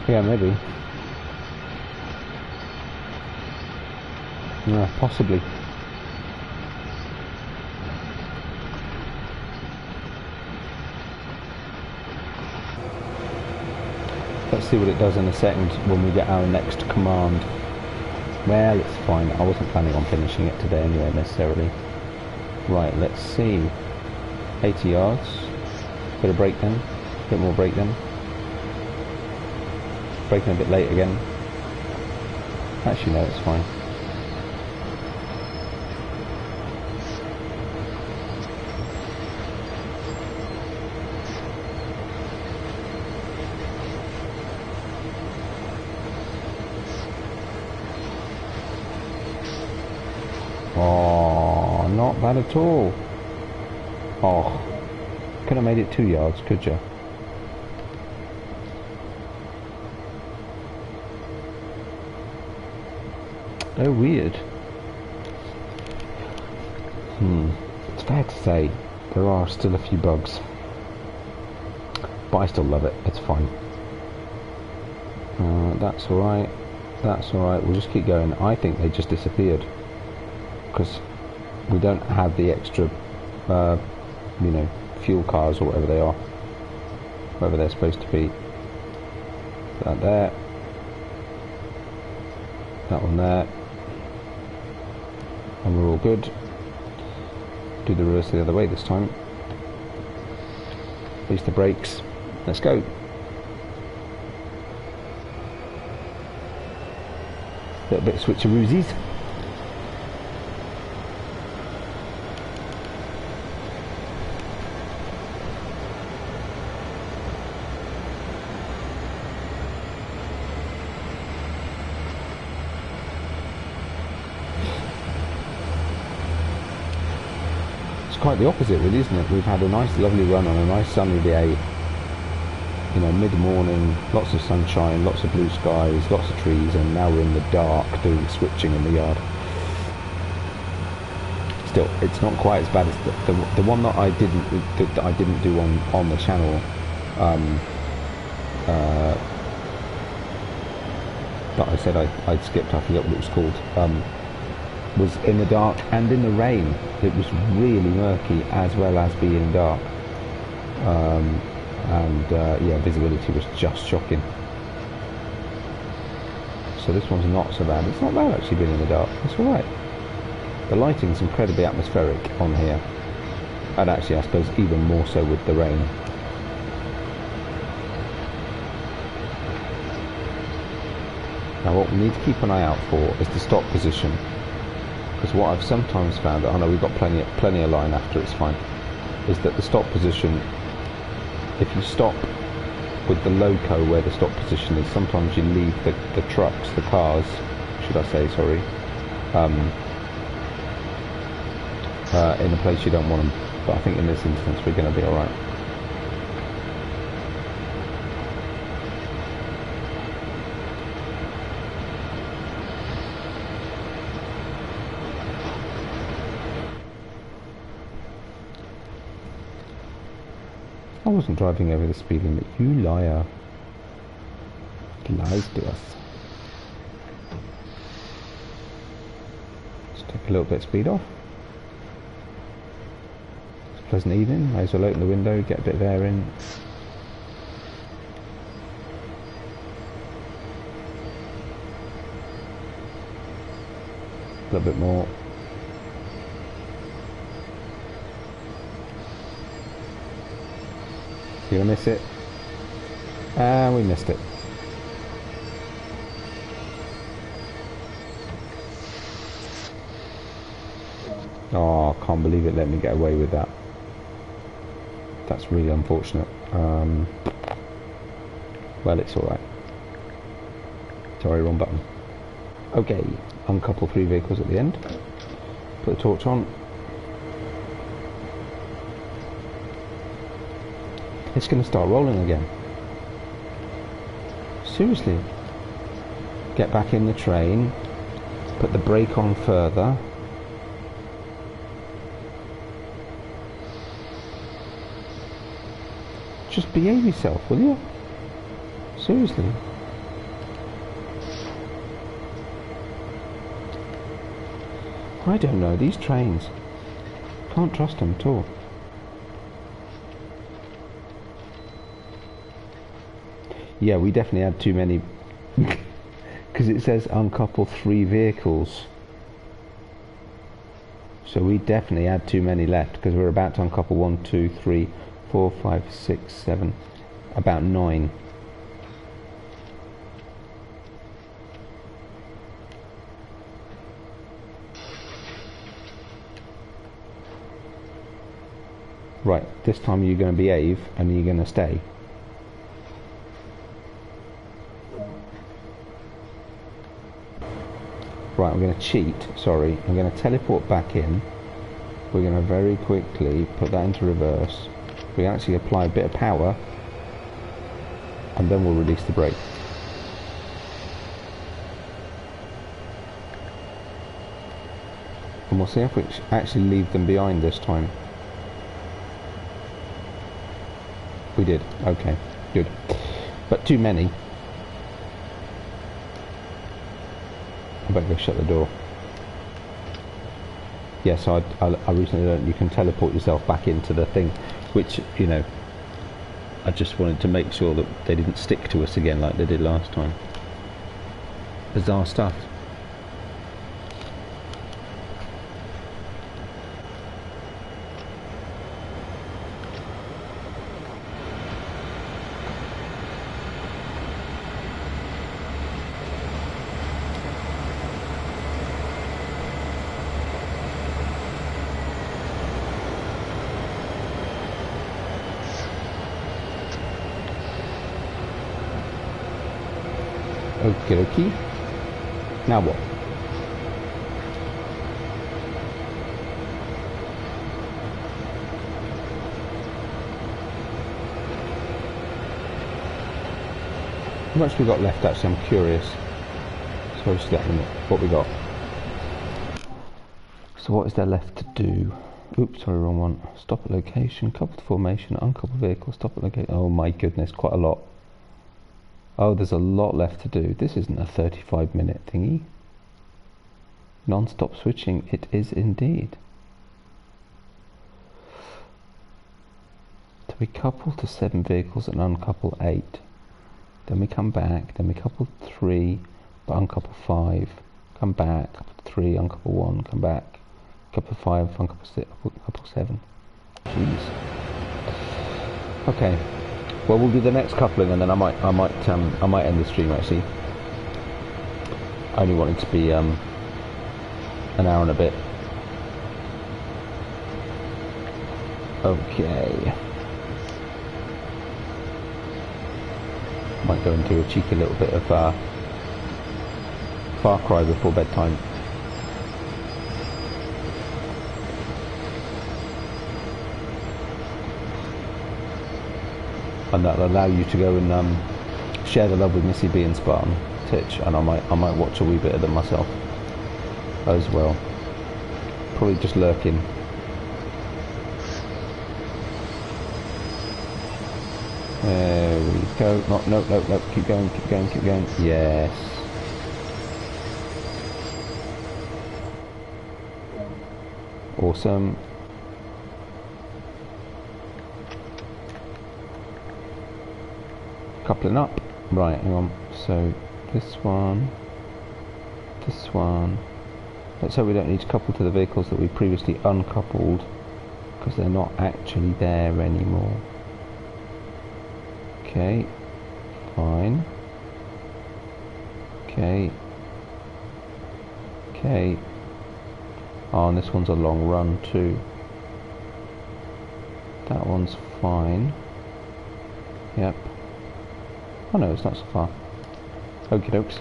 [SPEAKER 1] Yeah, maybe. Yeah, possibly. Let's see what it does in a second when we get our next command. Well, it's fine. I wasn't planning on finishing it today anyway, necessarily. Right, let's see. 80 yards. Bit of brake then. Bit more brake then. Braking a bit late again. Actually, no, it's fine. not bad at all. Oh, could have made it 2 yards, could you? Oh, weird. It's fair to say there are still a few bugs, but I still love it. It's fine. That's alright. That's alright. We'll just keep going. I think they just disappeared because we don't have the extra, you know, fuel cars or whatever they are, whatever they're supposed to be. That there. That one there. And we're all good. Do the reverse the other way this time. Release the brakes. Let's go. Little bit of switcheroosies. Quite the opposite really, isn't it? We've had a nice lovely run on a nice sunny day, you know, mid-morning, lots of sunshine, lots of blue skies, lots of trees, and now we're in the dark doing switching in the yard. Still, it's not quite as bad as the one that I didn't do on the channel, that I said I'd skipped. I forget what it was called. Was in the dark and in the rain. It was really murky as well as being dark, yeah, visibility was just shocking. So this one's not so bad. It's not bad actually being in the dark. It's alright. The lighting's incredibly atmospheric on here, and actually I suppose even more so with the rain. Now what we need to keep an eye out for is the stop position. Because what I've sometimes found, I know we've got plenty of line after, it's fine, is that the stop position, if you stop with the loco where the stop position is, sometimes you leave the trucks, the cars, should I say, sorry, in a place you don't want them. But I think in this instance we're going to be alright. I wasn't driving over the speed limit, you liar. Lies to us. Let's take a little bit of speed off. It's a pleasant evening, may as well open the window, get a bit of air in. A little bit more. You're gonna miss it. And we missed it. Oh, I can't believe it let me get away with that. That's really unfortunate. Well, it's alright. Sorry, wrong button. Okay, uncouple 3 vehicles at the end. Put the torch on. It's going to start rolling again. Seriously. Get back in the train. Put the brake on further. Just behave yourself, will you? Seriously. I don't know, these trains. Can't trust them at all. Yeah, we definitely had too many, because it says uncouple 3 vehicles. So we definitely had too many left, because we're about to uncouple 1, 2, 3, 4, 5, 6, 7, about 9. Right, this time you're going to behave and you're going to stay. Right, I'm going to cheat, sorry, I'm going to teleport back in we're going to very quickly put that into reverse. We actually apply a bit of power, and then we'll release the brake. And we'll see if we actually leave them behind this time. We did. Okay, good. But too many. I better go shut the door. Yes, I recently learned you can teleport yourself back into the thing, which, you know, I just wanted to make sure that they didn't stick to us again like they did last time. Bizarre stuff. Okie dokie. Now what? How much we got left actually? I'm curious. So just get in what we got. So what is there left to do? Oops, sorry, wrong one. Stop at location, coupled formation, uncoupled vehicle, stop at location. Oh my goodness, quite a lot. Oh, there's a lot left to do. This isn't a 35-minute thingy. Non-stop switching, it is indeed. So we couple to 7 vehicles and uncouple 8. Then we come back, then we couple 3, but uncouple 5. Come back, couple 3, uncouple 1, come back. Couple 5, uncouple 6, couple 7. Jeez. Okay. Well, we'll do the next coupling, and then I might end the stream actually. I only want it to be an hour and a bit. Okay. Might go and do a cheeky little bit of Far Cry before bedtime. And that'll allow you to go and share the love with Missy B and Spartan Titch, and I might watch a wee bit of them myself as well. Probably just lurking. There we go. No, keep going. Yes. Awesome. Coupling up. Right, hang on. So this one. Let's hope we don't need to couple to the vehicles that we previously uncoupled, because they're not actually there anymore. Okay, fine. Okay. Oh, and this one's a long run too. That one's fine. Yep. Oh no, it's not so far. Okie dokes.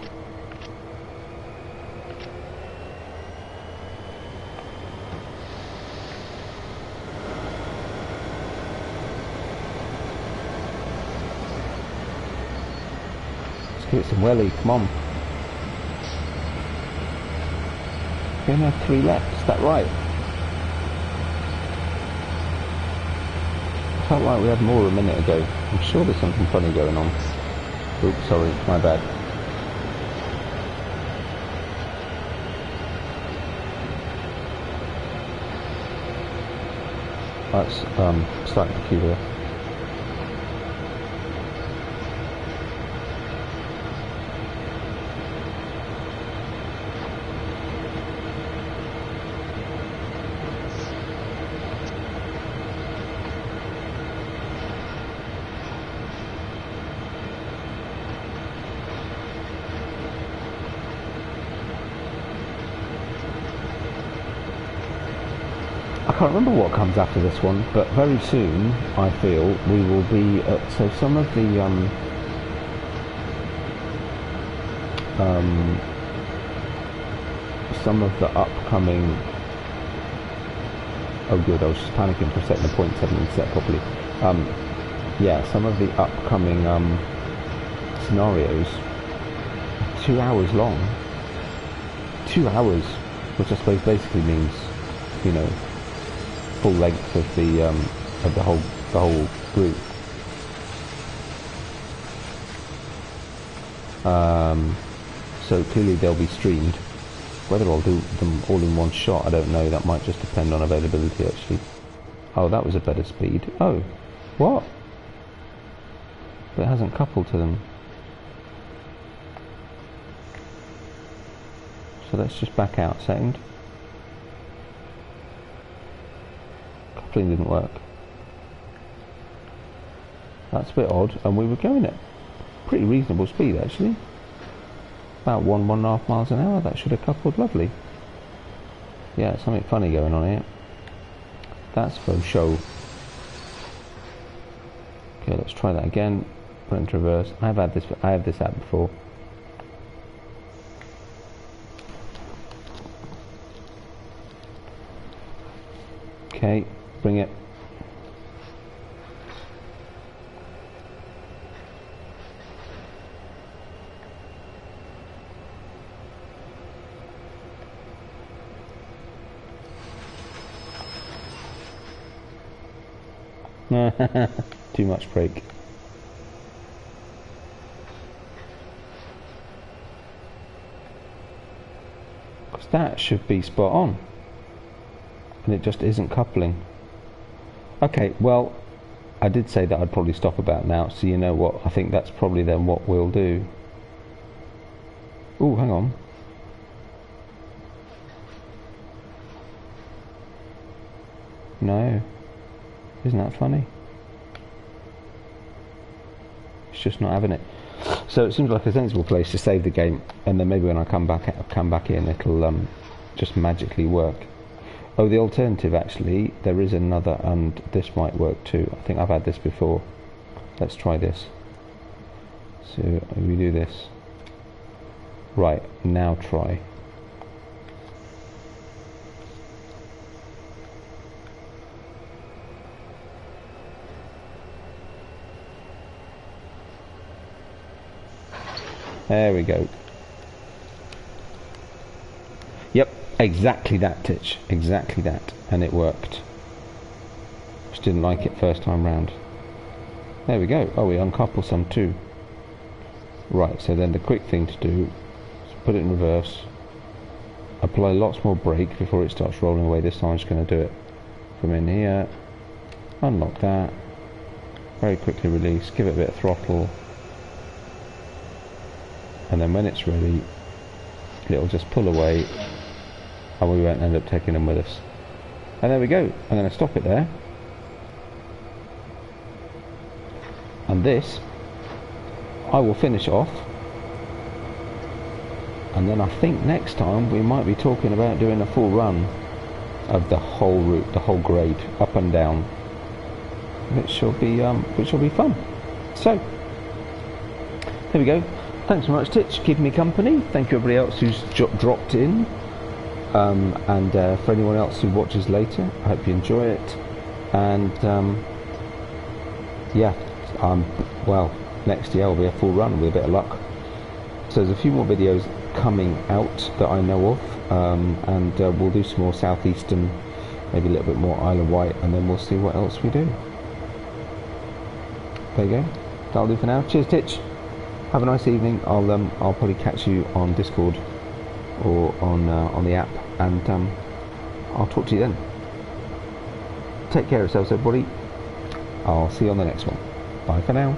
[SPEAKER 1] Let's give it some welly, come on. We only have 3 left, is that right? I felt like we had more a minute ago. I'm sure there's something funny going on. Oops, sorry, my bad. That's slightly peculiar. I can't remember what comes after this one, but very soon I feel we will be at, so some of the upcoming Oh good, I was just panicking for a second, the points hadn't been set properly. Yeah, some of the upcoming scenarios are 2 hours long. 2 hours, which I suppose basically means, you know, full length of the whole group. So clearly they'll be streamed. Whether I'll do them all in one shot, I don't know. That might just depend on availability, actually. Oh, that was a better speed. Oh, what? But it hasn't coupled to them. So let's just back out a second. Coupling didn't work. That's a bit odd, and we were going at pretty reasonable speed, actually. About 1.5 miles an hour. That should have coupled lovely. Yeah, something funny going on here. That's for show. Okay, let's try that again. Put it into reverse. I have this app before. Okay, bring it. Too much brake. Because that should be spot on. And it just isn't coupling. Okay, well, I did say that I'd probably stop about now, so you know what, I think that's probably then what we'll do. Oh, hang on. No. Isn't that funny? It's just not having it. So it seems like a sensible place to save the game, and then maybe when I come back in, it'll just magically work. Oh, the alternative, actually, there is another, and this might work too. I think I've had this before. Let's try this. So we do this. Right, now try. There we go. Yep, exactly that, Titch. Exactly that. And it worked. Just didn't like it first time round. There we go. Oh, we uncouple some too. Right, so then the quick thing to do is put it in reverse. Apply lots more brake before it starts rolling away. This time I'm just going to do it from in here. Unlock that. Very quickly release. Give it a bit of throttle. And then when it's ready, it'll just pull away and we won't end up taking them with us. And there we go. I'm going to stop it there. And this, I will finish off. And then I think next time we might be talking about doing a full run of the whole route, the whole grade, up and down. Which shall be fun. So, there we go. Thanks so much, Titch, keeping me company. Thank you everybody else who's dropped in, and for anyone else who watches later, I hope you enjoy it. And yeah, well, next year will be a full run with a bit of luck. So there's a few more videos coming out that I know of, and we'll do some more southeastern, maybe a little bit more Isle of Wight, and then we'll see what else we do. There you go. That'll do for now. Cheers, Titch. Have a nice evening. I'll probably catch you on Discord or on the app, and I'll talk to you then. Take care of yourselves, everybody. I'll see you on the next one. Bye for now.